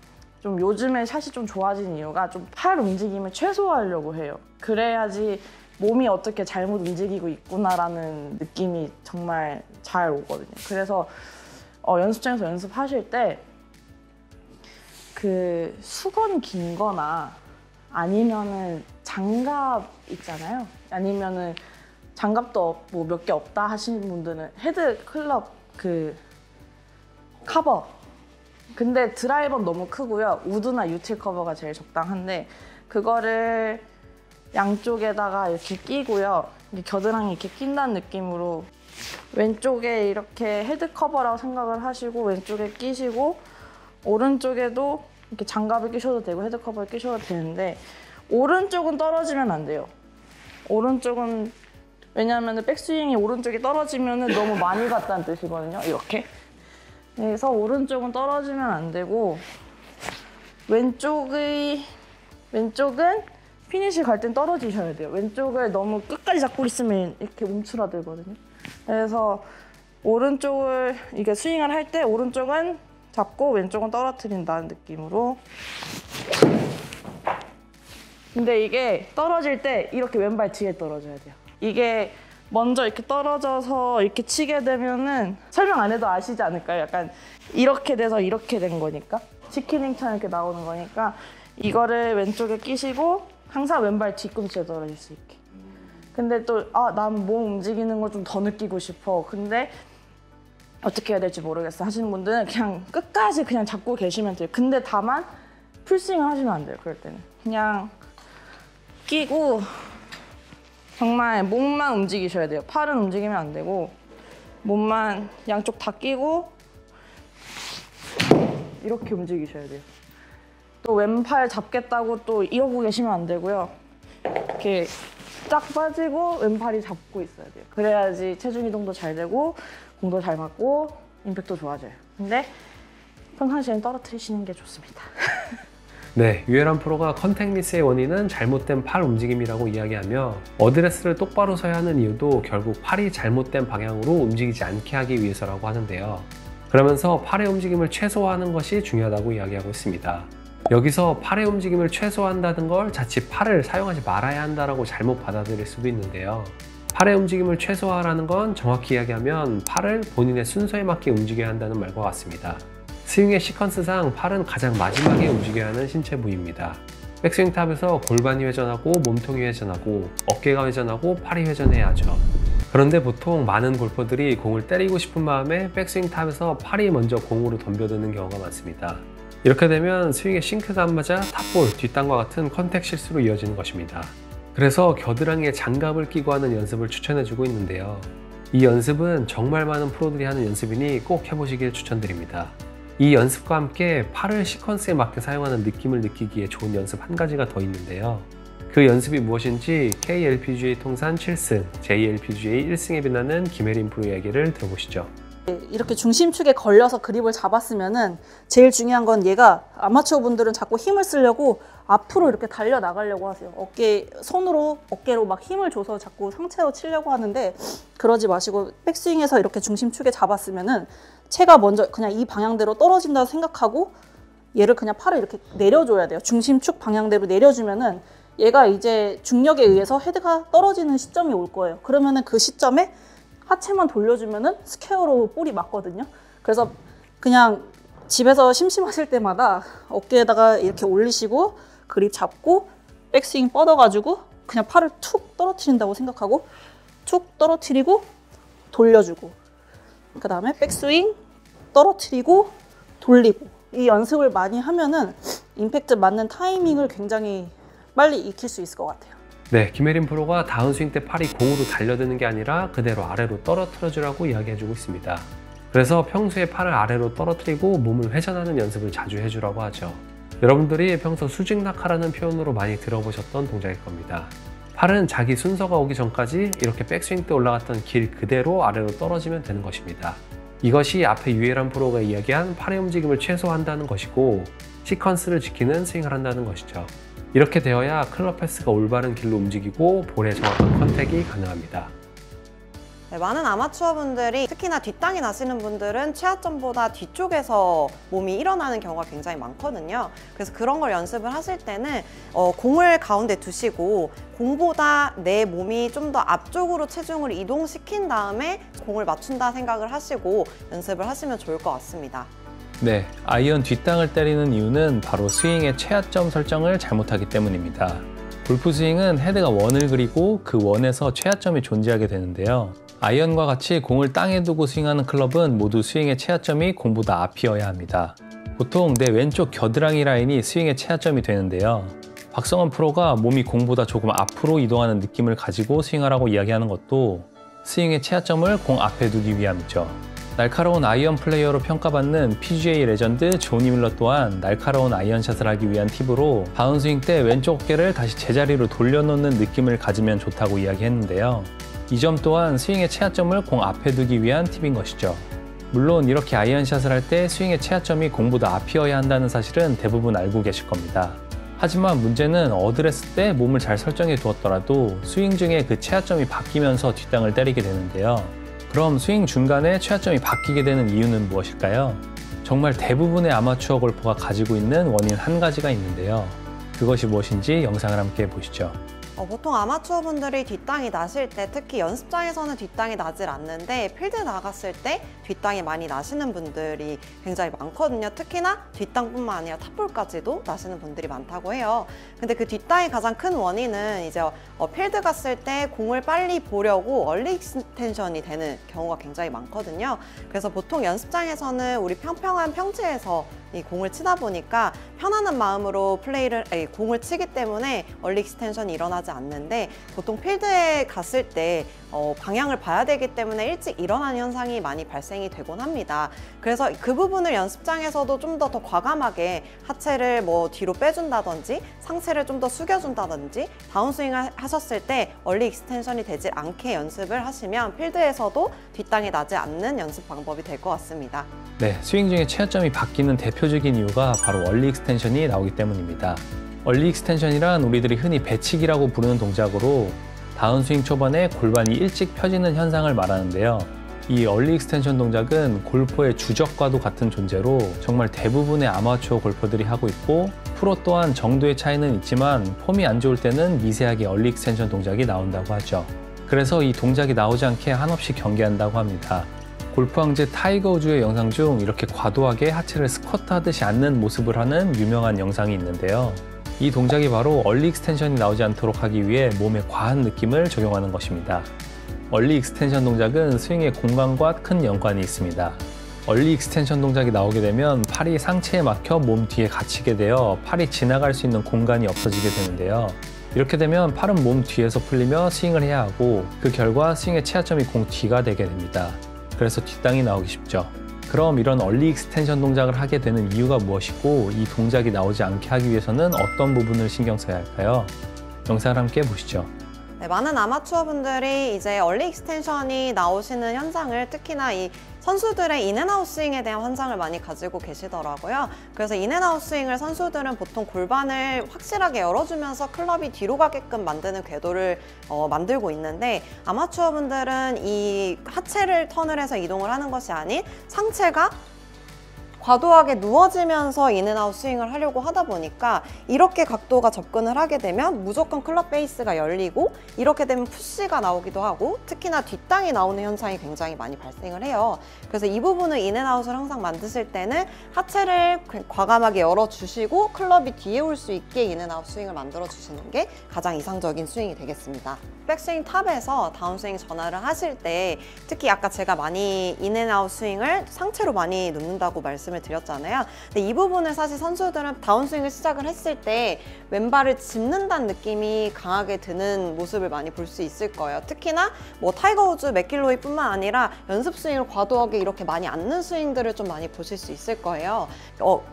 좀 요즘에 샷이 좀 좋아진 이유가 좀 팔 움직임을 최소화하려고 해요. 그래야지 몸이 어떻게 잘못 움직이고 있구나라는 느낌이 정말 잘 오거든요. 그래서 연습장에서 연습하실 때 그 수건 긴 거나 아니면은 장갑 있잖아요. 아니면은 장갑도 뭐 몇 개 없다 하시는 분들은 헤드 클럽 그 커버. 근데 드라이버는 너무 크고요. 우드나 유틸 커버가 제일 적당한데 그거를 양쪽에다가 이렇게 끼고요. 겨드랑이 이렇게 낀다는 느낌으로 왼쪽에 이렇게 헤드 커버라고 생각을 하시고 왼쪽에 끼시고, 오른쪽에도 이렇게 장갑을 끼셔도 되고 헤드 커버를 끼셔도 되는데 오른쪽은 떨어지면 안 돼요. 오른쪽은 왜냐하면 백스윙이 오른쪽이 떨어지면 너무 많이 갔다는 뜻이거든요. 이렇게. 그래서 오른쪽은 떨어지면 안 되고 왼쪽은 피니시 갈 땐 떨어지셔야 돼요. 왼쪽을 너무 끝까지 잡고 있으면 이렇게 움츠러들거든요. 그래서 오른쪽을 이게 스윙을 할 때 오른쪽은 잡고 왼쪽은 떨어뜨린다는 느낌으로. 근데 이게 떨어질 때 이렇게 왼발 뒤에 떨어져야 돼요. 이게 먼저 이렇게 떨어져서 이렇게 치게 되면은 설명 안 해도 아시지 않을까요? 약간 이렇게 돼서 이렇게 된 거니까, 치킨링처럼 이렇게 나오는 거니까 이거를 왼쪽에 끼시고 항상 왼발 뒤꿈치에 떨어질 수 있게. 근데 또 난 몸 움직이는 걸 좀 더 느끼고 싶어. 근데 어떻게 해야 될지 모르겠어 하시는 분들은 그냥 끝까지 그냥 잡고 계시면 돼요. 근데 다만 풀스윙을 하시면 안 돼요. 그럴 때는 그냥 끼고 정말 몸만 움직이셔야 돼요. 팔은 움직이면 안 되고 몸만 양쪽 다 끼고 이렇게 움직이셔야 돼요. 또 왼팔 잡겠다고 또 이러고 계시면 안 되고요. 이렇게 쫙 빠지고 왼팔이 잡고 있어야 돼요. 그래야지 체중 이동도 잘 되고 공도 잘 맞고 임팩트도 좋아져요. 근데 평상시엔 떨어뜨리시는 게 좋습니다. 네, 유해람 프로가 컨택 미스의 원인은 잘못된 팔 움직임이라고 이야기하며 어드레스를 똑바로 서야 하는 이유도 결국 팔이 잘못된 방향으로 움직이지 않게 하기 위해서라고 하는데요. 그러면서 팔의 움직임을 최소화하는 것이 중요하다고 이야기하고 있습니다. 여기서 팔의 움직임을 최소화한다는 걸 자칫 팔을 사용하지 말아야 한다고 잘못 받아들일 수도 있는데요. 팔의 움직임을 최소화하라는 건 정확히 이야기하면 팔을 본인의 순서에 맞게 움직여야 한다는 말과 같습니다. 스윙의 시퀀스상 팔은 가장 마지막에 움직여야 하는 신체 부위입니다. 백스윙 탑에서 골반이 회전하고 몸통이 회전하고 어깨가 회전하고 팔이 회전해야 하죠. 그런데 보통 많은 골퍼들이 공을 때리고 싶은 마음에 백스윙 탑에서 팔이 먼저 공으로 덤벼드는 경우가 많습니다. 이렇게 되면 스윙의 싱크가 안 맞아 탑볼, 뒷땅과 같은 컨택 실수로 이어지는 것입니다. 그래서 겨드랑이에 장갑을 끼고 하는 연습을 추천해주고 있는데요. 이 연습은 정말 많은 프로들이 하는 연습이니 꼭 해보시길 추천드립니다. 이 연습과 함께 팔을 시퀀스에 맞게 사용하는 느낌을 느끼기에 좋은 연습 한 가지가 더 있는데요. 그 연습이 무엇인지 KLPGA 통산 7승, JLPGA 1승에 빛나는 김혜린 프로 이야기를 들어보시죠. 이렇게 중심축에 걸려서 그립을 잡았으면은 제일 중요한 건 얘가 아마추어 분들은 자꾸 힘을 쓰려고 앞으로 이렇게 달려 나가려고 하세요. 손으로 어깨로 막 힘을 줘서 자꾸 상체로 치려고 하는데 그러지 마시고 백스윙에서 이렇게 중심축에 잡았으면은 채가 먼저 그냥 이 방향대로 떨어진다고 생각하고 얘를 그냥 팔을 이렇게 내려줘야 돼요. 중심축 방향대로 내려주면은 얘가 이제 중력에 의해서 헤드가 떨어지는 시점이 올 거예요. 그러면은 그 시점에 하체만 돌려주면은 스퀘어로 볼이 맞거든요. 그래서 그냥 집에서 심심하실 때마다 어깨에다가 이렇게 올리시고 그립 잡고 백스윙 뻗어가지고 그냥 팔을 툭 떨어뜨린다고 생각하고 툭 떨어뜨리고 돌려주고 그 다음에 백스윙 떨어뜨리고 돌리고 이 연습을 많이 하면은 임팩트 맞는 타이밍을 굉장히 빨리 익힐 수 있을 것 같아요. 네, 김혜린 프로가 다운스윙 때 팔이 공으로 달려드는 게 아니라 그대로 아래로 떨어뜨려 주라고 이야기해주고 있습니다. 그래서 평소에 팔을 아래로 떨어뜨리고 몸을 회전하는 연습을 자주 해주라고 하죠. 여러분들이 평소 수직낙하라는 표현으로 많이 들어보셨던 동작일 겁니다. 팔은 자기 순서가 오기 전까지 이렇게 백스윙 때 올라갔던 길 그대로 아래로 떨어지면 되는 것입니다. 이것이 앞에 유혜란 프로가 이야기한 팔의 움직임을 최소화한다는 것이고 시퀀스를 지키는 스윙을 한다는 것이죠. 이렇게 되어야 클럽 패스가 올바른 길로 움직이고 볼의 정확한 컨택이 가능합니다. 네, 많은 아마추어 분들이 특히나 뒷땅이 나시는 분들은 최하점보다 뒤쪽에서 몸이 일어나는 경우가 굉장히 많거든요. 그래서 그런 걸 연습을 하실 때는 공을 가운데 두시고 공보다 내 몸이 좀 더 앞쪽으로 체중을 이동시킨 다음에 공을 맞춘다 생각을 하시고 연습을 하시면 좋을 것 같습니다. 네, 아이언 뒷땅을 때리는 이유는 바로 스윙의 최하점 설정을 잘못하기 때문입니다. 골프 스윙은 헤드가 원을 그리고 그 원에서 최하점이 존재하게 되는데요. 아이언과 같이 공을 땅에 두고 스윙하는 클럽은 모두 스윙의 최하점이 공보다 앞이어야 합니다. 보통 내 왼쪽 겨드랑이 라인이 스윙의 최하점이 되는데요. 박성원 프로가 몸이 공보다 조금 앞으로 이동하는 느낌을 가지고 스윙하라고 이야기하는 것도 스윙의 최하점을 공 앞에 두기 위함이죠. 날카로운 아이언 플레이어로 평가받는 PGA 레전드 조니 밀러 또한 날카로운 아이언샷을 하기 위한 팁으로 다운스윙 때 왼쪽 어깨를 다시 제자리로 돌려놓는 느낌을 가지면 좋다고 이야기했는데요. 이 점 또한 스윙의 최하점을 공 앞에 두기 위한 팁인 것이죠. 물론 이렇게 아이언샷을 할 때 스윙의 최하점이 공보다 앞이어야 한다는 사실은 대부분 알고 계실 겁니다. 하지만 문제는 어드레스 때 몸을 잘 설정해 두었더라도 스윙 중에 그 최하점이 바뀌면서 뒷땅을 때리게 되는데요. 그럼 스윙 중간에 최하점이 바뀌게 되는 이유는 무엇일까요? 정말 대부분의 아마추어 골퍼가 가지고 있는 원인 한 가지가 있는데요. 그것이 무엇인지 영상을 함께 보시죠. 보통 아마추어 분들이 뒷땅이 나실 때 특히 연습장에서는 뒷땅이 나질 않는데 필드 나갔을 때 뒷땅이 많이 나시는 분들이 굉장히 많거든요. 특히나 뒷땅뿐만 아니라 탑볼까지도 나시는 분들이 많다고 해요. 근데 그 뒷땅의 가장 큰 원인은 이제 필드 갔을 때 공을 빨리 보려고 얼리 익스텐션이 되는 경우가 굉장히 많거든요. 그래서 보통 연습장에서는 우리 평평한 평지에서 이 공을 치다 보니까 편안한 마음으로 공을 치기 때문에 얼리 익스텐션이 일어나지 않는데 보통 필드에 갔을 때 방향을 봐야 되기 때문에 일찍 일어나는 현상이 많이 발생이 되곤 합니다. 그래서 그 부분을 연습장에서도 좀 더 과감하게 하체를 뒤로 빼준다든지 상체를 좀 더 숙여준다든지 다운스윙 하셨을 때 얼리 익스텐션이 되지 않게 연습을 하시면 필드에서도 뒷땅이 나지 않는 연습 방법이 될 것 같습니다. 네, 스윙 중에 최하점이 바뀌는 대표적인 이유가 바로 얼리 익스텐션이 나오기 때문입니다. 얼리 익스텐션이란 우리들이 흔히 배치기라고 부르는 동작으로 다운스윙 초반에 골반이 일찍 펴지는 현상을 말하는데요. 이 얼리 익스텐션 동작은 골퍼의 주적과도 같은 존재로 정말 대부분의 아마추어 골퍼들이 하고 있고, 프로 또한 정도의 차이는 있지만 폼이 안 좋을 때는 미세하게 얼리 익스텐션 동작이 나온다고 하죠. 그래서 이 동작이 나오지 않게 한없이 경계한다고 합니다. 골프 황제 타이거 우즈의 영상 중 이렇게 과도하게 하체를 스쿼트 하듯이 앉는 모습을 하는 유명한 영상이 있는데요. 이 동작이 바로 얼리 익스텐션이 나오지 않도록 하기 위해 몸에 과한 느낌을 적용하는 것입니다. 얼리 익스텐션 동작은 스윙의 공간과 큰 연관이 있습니다. 얼리 익스텐션 동작이 나오게 되면 팔이 상체에 막혀 몸 뒤에 갇히게 되어 팔이 지나갈 수 있는 공간이 없어지게 되는데요. 이렇게 되면 팔은 몸 뒤에서 풀리며 스윙을 해야 하고, 그 결과 스윙의 최하점이 공 뒤가 되게 됩니다. 그래서 뒷땅이 나오기 쉽죠. 그럼 이런 얼리 익스텐션 동작을 하게 되는 이유가 무엇이고, 이 동작이 나오지 않게 하기 위해서는 어떤 부분을 신경 써야 할까요? 영상을 함께 보시죠. 네, 많은 아마추어 분들이 이제 얼리 익스텐션이 나오시는 현상을, 특히나 이 선수들의 인앤아웃 스윙에 대한 환상을 많이 가지고 계시더라고요. 그래서 인앤아웃 스윙을 선수들은 보통 골반을 확실하게 열어주면서 클럽이 뒤로 가게끔 만드는 궤도를 만들고 있는데, 아마추어 분들은 이 하체를 턴을 해서 이동을 하는 것이 아닌 상체가 과도하게 누워지면서 인앤아웃 스윙을 하려고 하다 보니까 이렇게 각도가 접근을 하게 되면 무조건 클럽 베이스가 열리고, 이렇게 되면 푸시가 나오기도 하고, 특히나 뒷땅이 나오는 현상이 굉장히 많이 발생을 해요. 그래서 이 부분을 인앤아웃을 항상 만드실 때는 하체를 과감하게 열어주시고 클럽이 뒤에 올 수 있게 인앤아웃 스윙을 만들어주시는 게 가장 이상적인 스윙이 되겠습니다. 백스윙 탑에서 다운스윙 전환을 하실 때, 특히 아까 제가 많이 인앤아웃 스윙을 상체로 많이 넣는다고 말씀을 드렸잖아요. 근데 이 부분을 사실 선수들은 다운스윙을 시작을 했을 때 왼발을 짚는다는 느낌이 강하게 드는 모습을 많이 볼 수 있을 거예요. 특히나 뭐 타이거 우즈, 맥길로이 뿐만 아니라 연습 스윙을 과도하게 이렇게 많이 앉는 스윙들을 좀 많이 보실 수 있을 거예요.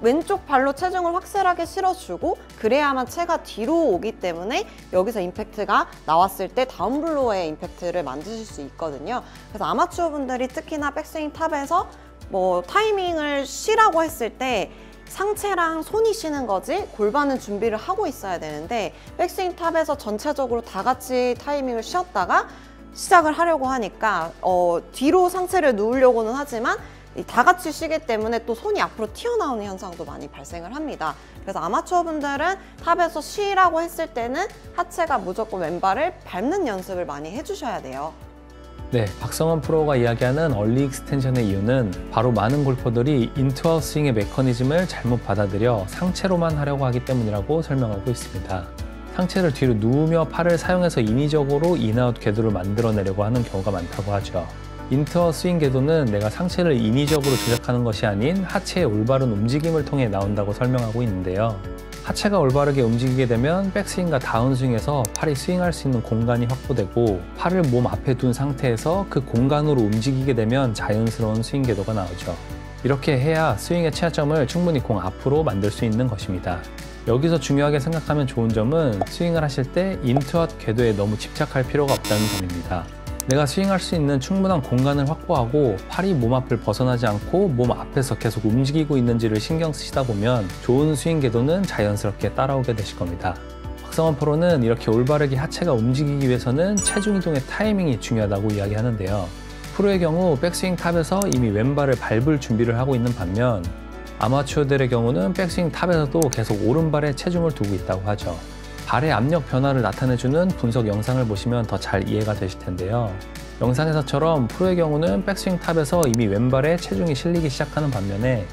왼쪽 발로 체중을 확실하게 실어주고 그래야만 체가 뒤로 오기 때문에 여기서 임팩트가 나왔을 때 다운블로어의 임팩트를 만드실 수 있거든요. 그래서 아마추어 분들이 특히나 백스윙 탑에서 뭐 타이밍을 쉬라고 했을 때 상체랑 손이 쉬는 거지 골반은 준비를 하고 있어야 되는데, 백스윙 탑에서 전체적으로 다 같이 타이밍을 쉬었다가 시작을 하려고 하니까 뒤로 상체를 누우려고는 하지만 다 같이 쉬기 때문에 또 손이 앞으로 튀어나오는 현상도 많이 발생을 합니다. 그래서 아마추어 분들은 탑에서 쉬라고 했을 때는 하체가 무조건 왼발을 밟는 연습을 많이 해주셔야 돼요. 네, 박성원 프로가 이야기하는 얼리 익스텐션의 이유는 바로 많은 골퍼들이 인투아웃 스윙의 메커니즘을 잘못 받아들여 상체로만 하려고 하기 때문이라고 설명하고 있습니다. 상체를 뒤로 누우며 팔을 사용해서 인위적으로 인아웃 궤도를 만들어내려고 하는 경우가 많다고 하죠. 인투아웃 스윙 궤도는 내가 상체를 인위적으로 조작하는 것이 아닌 하체의 올바른 움직임을 통해 나온다고 설명하고 있는데요. 하체가 올바르게 움직이게 되면 백스윙과 다운스윙에서 팔이 스윙할 수 있는 공간이 확보되고, 팔을 몸 앞에 둔 상태에서 그 공간으로 움직이게 되면 자연스러운 스윙 궤도가 나오죠. 이렇게 해야 스윙의 최하점을 충분히 공 앞으로 만들 수 있는 것입니다. 여기서 중요하게 생각하면 좋은 점은 스윙을 하실 때 인투아웃 궤도에 너무 집착할 필요가 없다는 점입니다. 내가 스윙할 수 있는 충분한 공간을 확보하고 팔이 몸 앞을 벗어나지 않고 몸 앞에서 계속 움직이고 있는지를 신경 쓰시다 보면 좋은 스윙 궤도는 자연스럽게 따라오게 되실 겁니다. 박성원 프로는 이렇게 올바르게 하체가 움직이기 위해서는 체중 이동의 타이밍이 중요하다고 이야기하는데요. 프로의 경우 백스윙 탑에서 이미 왼발을 밟을 준비를 하고 있는 반면, 아마추어들의 경우는 백스윙 탑에서도 계속 오른발에 체중을 두고 있다고 하죠. 발의 압력 변화를 나타내주는 분석 영상을 보시면 더 잘 이해가 되실 텐데요. 영상에서처럼 프로의 경우는 백스윙 탑에서 이미 왼발에 체중이 실리기 시작하는 반면에,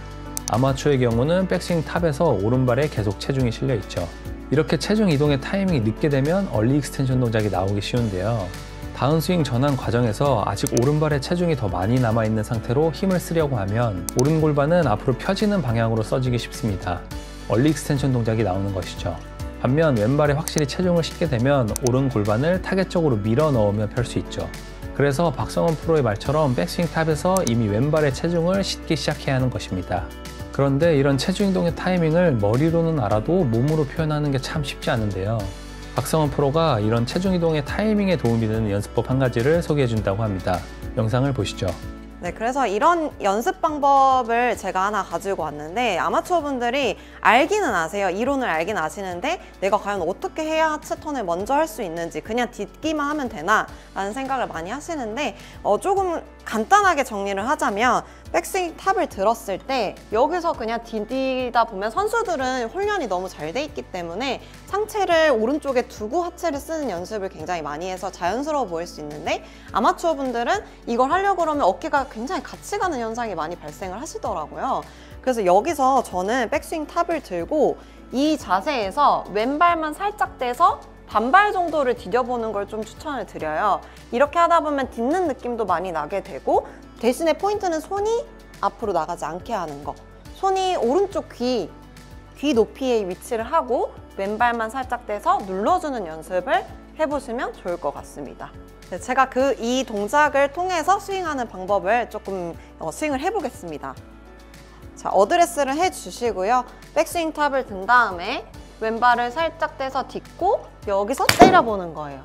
아마추어의 경우는 백스윙 탑에서 오른발에 계속 체중이 실려 있죠. 이렇게 체중 이동의 타이밍이 늦게 되면 얼리 익스텐션 동작이 나오기 쉬운데요. 다운스윙 전환 과정에서 아직 오른발에 체중이 더 많이 남아있는 상태로 힘을 쓰려고 하면 오른 골반은 앞으로 펴지는 방향으로 써지기 쉽습니다. 얼리 익스텐션 동작이 나오는 것이죠. 반면 왼발에 확실히 체중을 싣게 되면 오른 골반을 타겟적으로 밀어 넣으며 펼 수 있죠. 그래서 박성원 프로의 말처럼 백스윙 탑에서 이미 왼발의 체중을 싣기 시작해야 하는 것입니다. 그런데 이런 체중 이동의 타이밍을 머리로는 알아도 몸으로 표현하는 게 참 쉽지 않은데요. 박성원 프로가 이런 체중 이동의 타이밍에 도움이 되는 연습법 한 가지를 소개해 준다고 합니다. 영상을 보시죠. 네, 그래서 이런 연습 방법을 제가 하나 가지고 왔는데 아마추어 분들이 알기는 아세요. 이론을 알긴 아시는데 내가 과연 어떻게 해야 하체 턴을 먼저 할 수 있는지 그냥 딛기만 하면 되나 라는 생각을 많이 하시는데 조금 간단하게 정리를 하자면 백스윙 탑을 들었을 때 여기서 그냥 디디다 보면 선수들은 훈련이 너무 잘 돼 있기 때문에 상체를 오른쪽에 두고 하체를 쓰는 연습을 굉장히 많이 해서 자연스러워 보일 수 있는데 아마추어 분들은 이걸 하려고 그러면 어깨가 굉장히 같이 가는 현상이 많이 발생을 하시더라고요. 그래서 여기서 저는 백스윙 탑을 들고 이 자세에서 왼발만 살짝 떼서 반발 정도를 디뎌보는 걸 좀 추천을 드려요. 이렇게 하다 보면 딛는 느낌도 많이 나게 되고 대신에 포인트는 손이 앞으로 나가지 않게 하는 거. 손이 오른쪽 귀 높이에 위치를 하고 왼발만 살짝 떼서 눌러주는 연습을 해보시면 좋을 것 같습니다. 네, 제가 이 동작을 통해서 스윙하는 방법을 조금 스윙을 해보겠습니다. 자, 어드레스를 해주시고요. 백스윙 탑을 든 다음에 왼발을 살짝 떼서 딛고 여기서 때려보는 거예요.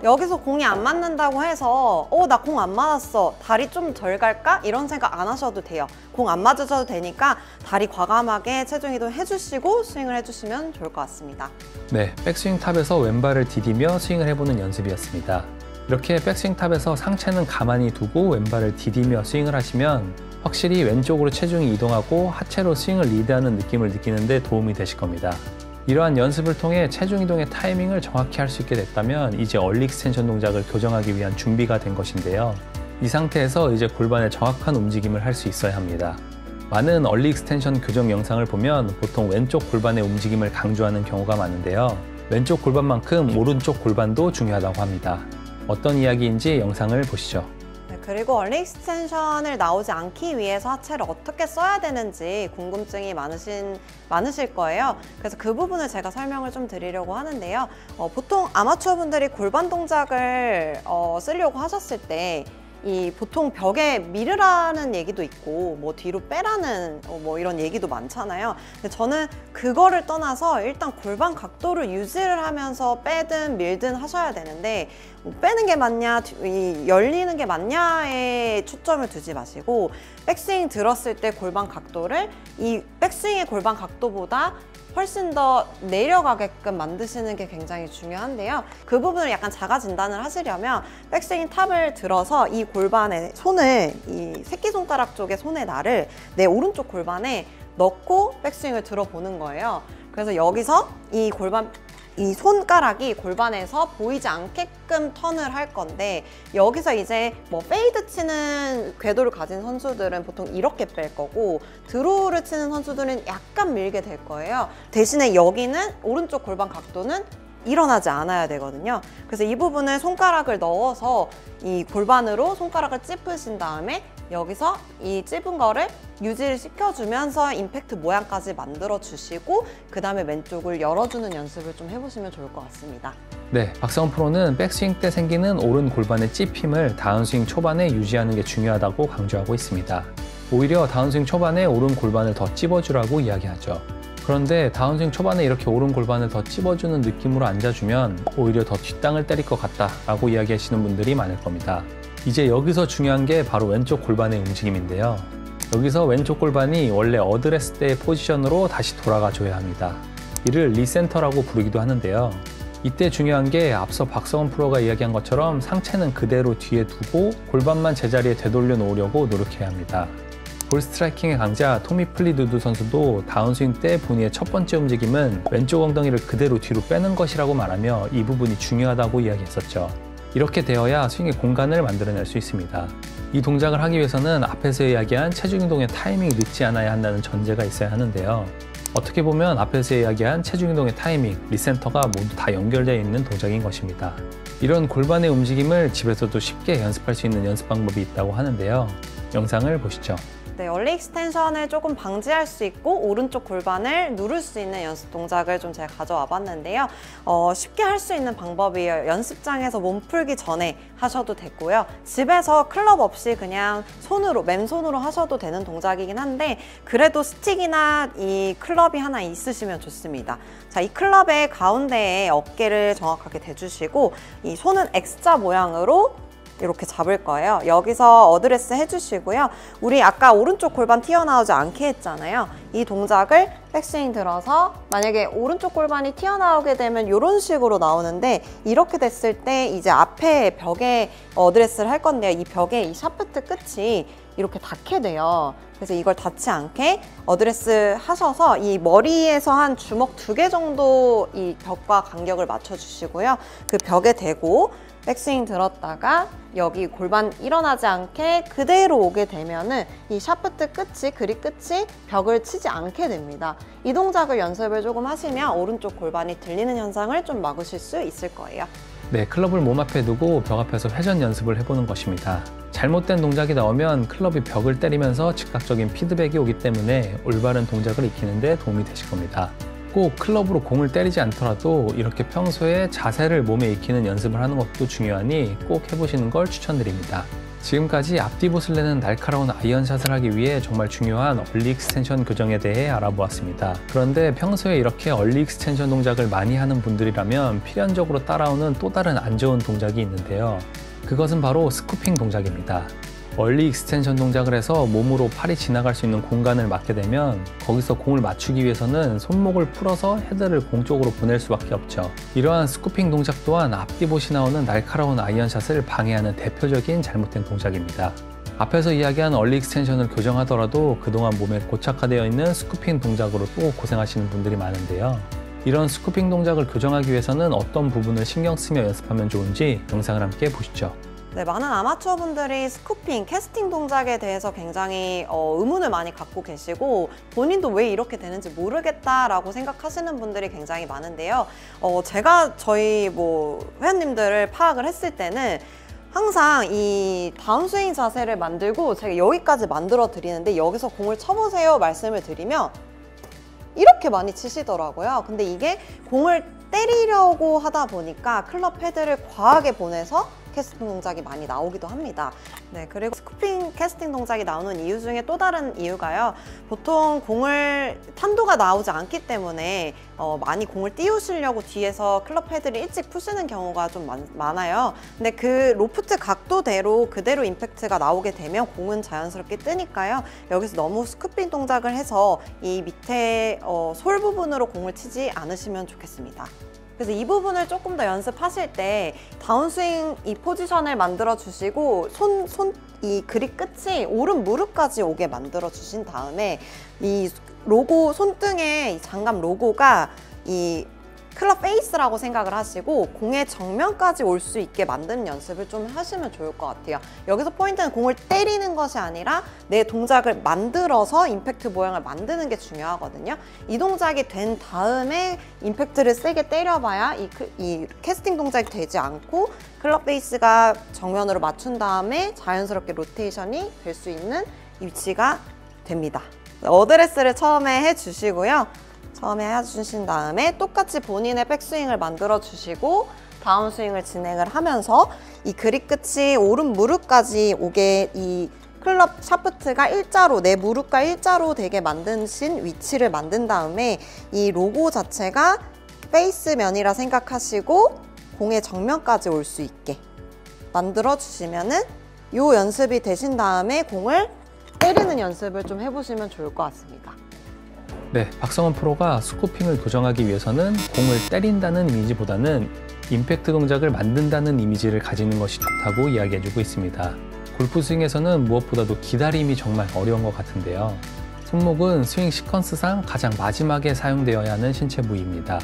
여기서 공이 안 맞는다고 해서 나 공 안 맞았어, 다리 좀 덜 갈까? 이런 생각 안 하셔도 돼요. 공 안 맞으셔도 되니까 다리 과감하게 체중 이동 해주시고 스윙을 해주시면 좋을 것 같습니다. 네, 백스윙 탑에서 왼발을 디디며 스윙을 해보는 연습이었습니다. 이렇게 백스윙 탑에서 상체는 가만히 두고 왼발을 디디며 스윙을 하시면 확실히 왼쪽으로 체중이 이동하고 하체로 스윙을 리드하는 느낌을 느끼는 데 도움이 되실 겁니다. 이러한 연습을 통해 체중 이동의 타이밍을 정확히 할 수 있게 됐다면 이제 얼리 익스텐션 동작을 교정하기 위한 준비가 된 것인데요. 이 상태에서 이제 골반의 정확한 움직임을 할 수 있어야 합니다. 많은 얼리 익스텐션 교정 영상을 보면 보통 왼쪽 골반의 움직임을 강조하는 경우가 많은데요. 왼쪽 골반만큼 오른쪽 골반도 중요하다고 합니다. 어떤 이야기인지 영상을 보시죠. 그리고 얼리 익스텐션을 나오지 않기 위해서 하체를 어떻게 써야 되는지 궁금증이 많으실 거예요. 그래서 그 부분을 제가 설명을 좀 드리려고 하는데요. 보통 아마추어 분들이 골반 동작을 쓰려고 하셨을 때 보통 벽에 미르라는 얘기도 있고 뭐 뒤로 빼라는 뭐 이런 얘기도 많잖아요. 근데 저는 그거를 떠나서 일단 골반 각도를 유지를 하면서 빼든 밀든 하셔야 되는데 빼는 게 맞냐 열리는 게 맞냐에 초점을 두지 마시고 백스윙 들었을 때 골반 각도를 이 백스윙의 골반 각도보다 훨씬 더 내려가게끔 만드시는 게 굉장히 중요한데요. 그 부분을 약간 자가 진단을 하시려면 백스윙 탑을 들어서 이 골반에 손을 이 새끼손가락 쪽에 손의 날을 내 오른쪽 골반에 넣고 백스윙을 들어보는 거예요. 그래서 여기서 이 손가락이 골반에서 보이지 않게끔 턴을 할 건데 여기서 이제 뭐 페이드 치는 궤도를 가진 선수들은 보통 이렇게 뺄 거고 드로우를 치는 선수들은 약간 밀게 될 거예요. 대신에 여기는 오른쪽 골반 각도는 일어나지 않아야 되거든요. 그래서 이 부분을 손가락을 넣어서 이 골반으로 손가락을 찝으신 다음에 여기서 이 찝은 거를 유지를 시켜주면서 임팩트 모양까지 만들어 주시고 그 다음에 왼쪽을 열어주는 연습을 좀 해보시면 좋을 것 같습니다. 네, 박성훈 프로는 백스윙 때 생기는 오른 골반의 찝힘을 다운스윙 초반에 유지하는 게 중요하다고 강조하고 있습니다. 오히려 다운스윙 초반에 오른 골반을 더 찝어주라고 이야기하죠. 그런데 다운스윙 초반에 이렇게 오른 골반을 더 찝어주는 느낌으로 앉아주면 오히려 더 뒷땅을 때릴 것 같다라고 이야기하시는 분들이 많을 겁니다. 이제 여기서 중요한 게 바로 왼쪽 골반의 움직임인데요. 여기서 왼쪽 골반이 원래 어드레스 때의 포지션으로 다시 돌아가 줘야 합니다. 이를 리센터라고 부르기도 하는데요. 이때 중요한 게 앞서 박성훈 프로가 이야기한 것처럼 상체는 그대로 뒤에 두고 골반만 제자리에 되돌려 놓으려고 노력해야 합니다. 볼 스트라이킹의 강자 토미 플리두드 선수도 다운스윙 때 본인의 첫 번째 움직임은 왼쪽 엉덩이를 그대로 뒤로 빼는 것이라고 말하며 이 부분이 중요하다고 이야기했었죠. 이렇게 되어야 스윙의 공간을 만들어낼 수 있습니다. 이 동작을 하기 위해서는 앞에서 이야기한 체중 이동의 타이밍이 늦지 않아야 한다는 전제가 있어야 하는데요. 어떻게 보면 앞에서 이야기한 체중 이동의 타이밍, 리센터가 모두 다 연결되어 있는 동작인 것입니다. 이런 골반의 움직임을 집에서도 쉽게 연습할 수 있는 연습 방법이 있다고 하는데요. 영상을 보시죠. 네, 얼리 익스텐션을 조금 방지할 수 있고 오른쪽 골반을 누를 수 있는 연습 동작을 좀 제가 가져와 봤는데요. 쉽게 할 수 있는 방법이에요. 연습장에서 몸 풀기 전에 하셔도 되고요. 집에서 클럽 없이 그냥 맨손으로 하셔도 되는 동작이긴 한데 그래도 스틱이나 이 클럽이 하나 있으시면 좋습니다. 자, 이 클럽의 가운데에 어깨를 정확하게 대주시고 이 손은 X자 모양으로 이렇게 잡을 거예요. 여기서 어드레스 해주시고요. 우리 아까 오른쪽 골반 튀어나오지 않게 했잖아요. 이 동작을 백스윙 들어서 만약에 오른쪽 골반이 튀어나오게 되면 이런 식으로 나오는데 이렇게 됐을 때 이제 앞에 벽에 어드레스를 할 건데요. 이 벽에 이 샤프트 끝이 이렇게 닿게 돼요. 그래서 이걸 닿지 않게 어드레스 하셔서 이 머리에서 한 주먹 2개 정도 이 벽과 간격을 맞춰주시고요. 그 벽에 대고 백스윙 들었다가 여기 골반 일어나지 않게 그대로 오게 되면은 이 샤프트 끝이, 그립 끝이 벽을 치지 않게 됩니다. 이 동작을 연습을 조금 하시면 오른쪽 골반이 들리는 현상을 좀 막으실 수 있을 거예요. 네, 클럽을 몸 앞에 두고 벽 앞에서 회전 연습을 해보는 것입니다. 잘못된 동작이 나오면 클럽이 벽을 때리면서 즉각적인 피드백이 오기 때문에 올바른 동작을 익히는 데 도움이 되실 겁니다. 꼭 클럽으로 공을 때리지 않더라도 이렇게 평소에 자세를 몸에 익히는 연습을 하는 것도 중요하니 꼭 해보시는 걸 추천드립니다. 지금까지 앞디봇을 내는 날카로운 아이언샷을 하기 위해 정말 중요한 얼리 익스텐션 교정에 대해 알아보았습니다. 그런데 평소에 이렇게 얼리 익스텐션 동작을 많이 하는 분들이라면 필연적으로 따라오는 또 다른 안 좋은 동작이 있는데요. 그것은 바로 스쿠핑 동작입니다. 얼리 익스텐션 동작을 해서 몸으로 팔이 지나갈 수 있는 공간을 맞게 되면 거기서 공을 맞추기 위해서는 손목을 풀어서 헤드를 공 쪽으로 보낼 수밖에 없죠. 이러한 스쿠핑 동작 또한 앞디봇이 나오는 날카로운 아이언샷을 방해하는 대표적인 잘못된 동작입니다. 앞에서 이야기한 얼리 익스텐션을 교정하더라도 그동안 몸에 고착화되어 있는 스쿠핑 동작으로 또 고생하시는 분들이 많은데요. 이런 스쿠핑 동작을 교정하기 위해서는 어떤 부분을 신경 쓰며 연습하면 좋은지 영상을 함께 보시죠. 네, 많은 아마추어 분들이 스쿠핑, 캐스팅 동작에 대해서 굉장히 의문을 많이 갖고 계시고 본인도 왜 이렇게 되는지 모르겠다라고 생각하시는 분들이 굉장히 많은데요. 제가 저희 회원님들을 파악을 했을 때는 항상 이 다운스윙 자세를 만들고 제가 여기까지 만들어 드리는데 여기서 공을 쳐보세요 말씀을 드리면 이렇게 많이 치시더라고요. 근데 이게 공을 때리려고 하다 보니까 클럽 헤드를 과하게 보내서 캐스팅 동작이 많이 나오기도 합니다. 네, 그리고 스쿠핑 캐스팅 동작이 나오는 이유 중에 또 다른 이유가요. 보통 공을 탄도가 나오지 않기 때문에 많이 공을 띄우시려고 뒤에서 클럽 헤드를 일찍 푸시는 경우가 좀 많아요. 근데 그 로프트 각도대로 그대로 임팩트가 나오게 되면 공은 자연스럽게 뜨니까요. 여기서 너무 스쿠핑 동작을 해서 이 밑에 솔 부분으로 공을 치지 않으시면 좋겠습니다. 그래서 이 부분을 조금 더 연습하실 때 다운스윙 이 포지션을 만들어 주시고 이 그립 끝이 오른 무릎까지 오게 만들어 주신 다음에 이 로고 손등에 이 장갑 로고가 이 클럽 페이스라고 생각을 하시고 공의 정면까지 올 수 있게 만드는 연습을 좀 하시면 좋을 것 같아요. 여기서 포인트는 공을 때리는 것이 아니라 내 동작을 만들어서 임팩트 모양을 만드는 게 중요하거든요. 이 동작이 된 다음에 임팩트를 세게 때려봐야 이 캐스팅 동작이 되지 않고 클럽 페이스가 정면으로 맞춘 다음에 자연스럽게 로테이션이 될 수 있는 위치가 됩니다. 어드레스를 처음에 해주시고요. 처음에 해주신 다음에 똑같이 본인의 백스윙을 만들어 주시고 다운스윙을 진행을 하면서 이 그립 끝이 오른 무릎까지 오게 이 클럽 샤프트가 일자로 내 무릎과 일자로 되게 만드신 위치를 만든 다음에 이 로고 자체가 페이스면이라 생각하시고 공의 정면까지 올 수 있게 만들어 주시면은 이 연습이 되신 다음에 공을 때리는 연습을 좀 해보시면 좋을 것 같습니다. 네, 박성원 프로가 스쿠핑을 교정하기 위해서는 공을 때린다는 이미지보다는 임팩트 동작을 만든다는 이미지를 가지는 것이 좋다고 이야기해주고 있습니다. 골프 스윙에서는 무엇보다도 기다림이 정말 어려운 것 같은데요. 손목은 스윙 시퀀스상 가장 마지막에 사용되어야 하는 신체 부위입니다.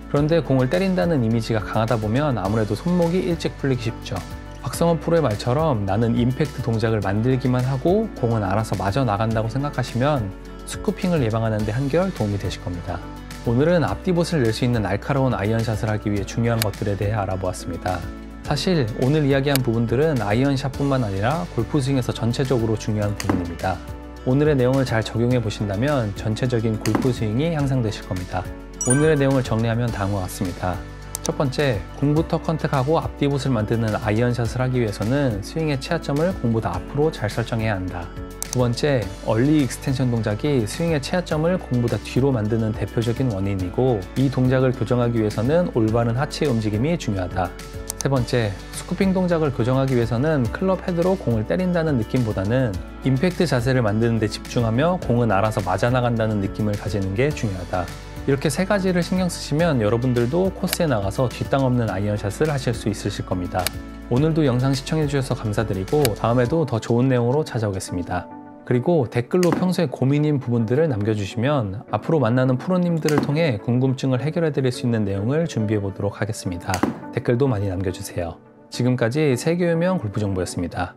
그런데 공을 때린다는 이미지가 강하다 보면 아무래도 손목이 일찍 풀리기 쉽죠. 박성원 프로의 말처럼 나는 임팩트 동작을 만들기만 하고 공은 알아서 맞아 나간다고 생각하시면 스쿠핑을 예방하는 데 한결 도움이 되실 겁니다. 오늘은 앞디봇을 낼 수 있는 날카로운 아이언샷을 하기 위해 중요한 것들에 대해 알아보았습니다. 사실 오늘 이야기한 부분들은 아이언샷뿐만 아니라 골프 스윙에서 전체적으로 중요한 부분입니다. 오늘의 내용을 잘 적용해 보신다면 전체적인 골프 스윙이 향상되실 겁니다. 오늘의 내용을 정리하면 다음과 같습니다. 첫 번째, 공부터 컨택하고 앞디봇을 만드는 아이언샷을 하기 위해서는 스윙의 최하점을 공보다 앞으로 잘 설정해야 한다. 두 번째, 얼리 익스텐션 동작이 스윙의 최하점을 공보다 뒤로 만드는 대표적인 원인이고 이 동작을 교정하기 위해서는 올바른 하체 움직임이 중요하다. 세 번째, 스쿠핑 동작을 교정하기 위해서는 클럽 헤드로 공을 때린다는 느낌보다는 임팩트 자세를 만드는 데 집중하며 공은 알아서 맞아나간다는 느낌을 가지는 게 중요하다. 이렇게 세 가지를 신경 쓰시면 여러분들도 코스에 나가서 뒷땅 없는 아이언샷을 하실 수 있으실 겁니다. 오늘도 영상 시청해 주셔서 감사드리고 다음에도 더 좋은 내용으로 찾아오겠습니다. 그리고 댓글로 평소에 고민인 부분들을 남겨주시면 앞으로 만나는 프로님들을 통해 궁금증을 해결해 드릴 수 있는 내용을 준비해 보도록 하겠습니다. 댓글도 많이 남겨주세요. 지금까지 세계유명 골프정보였습니다.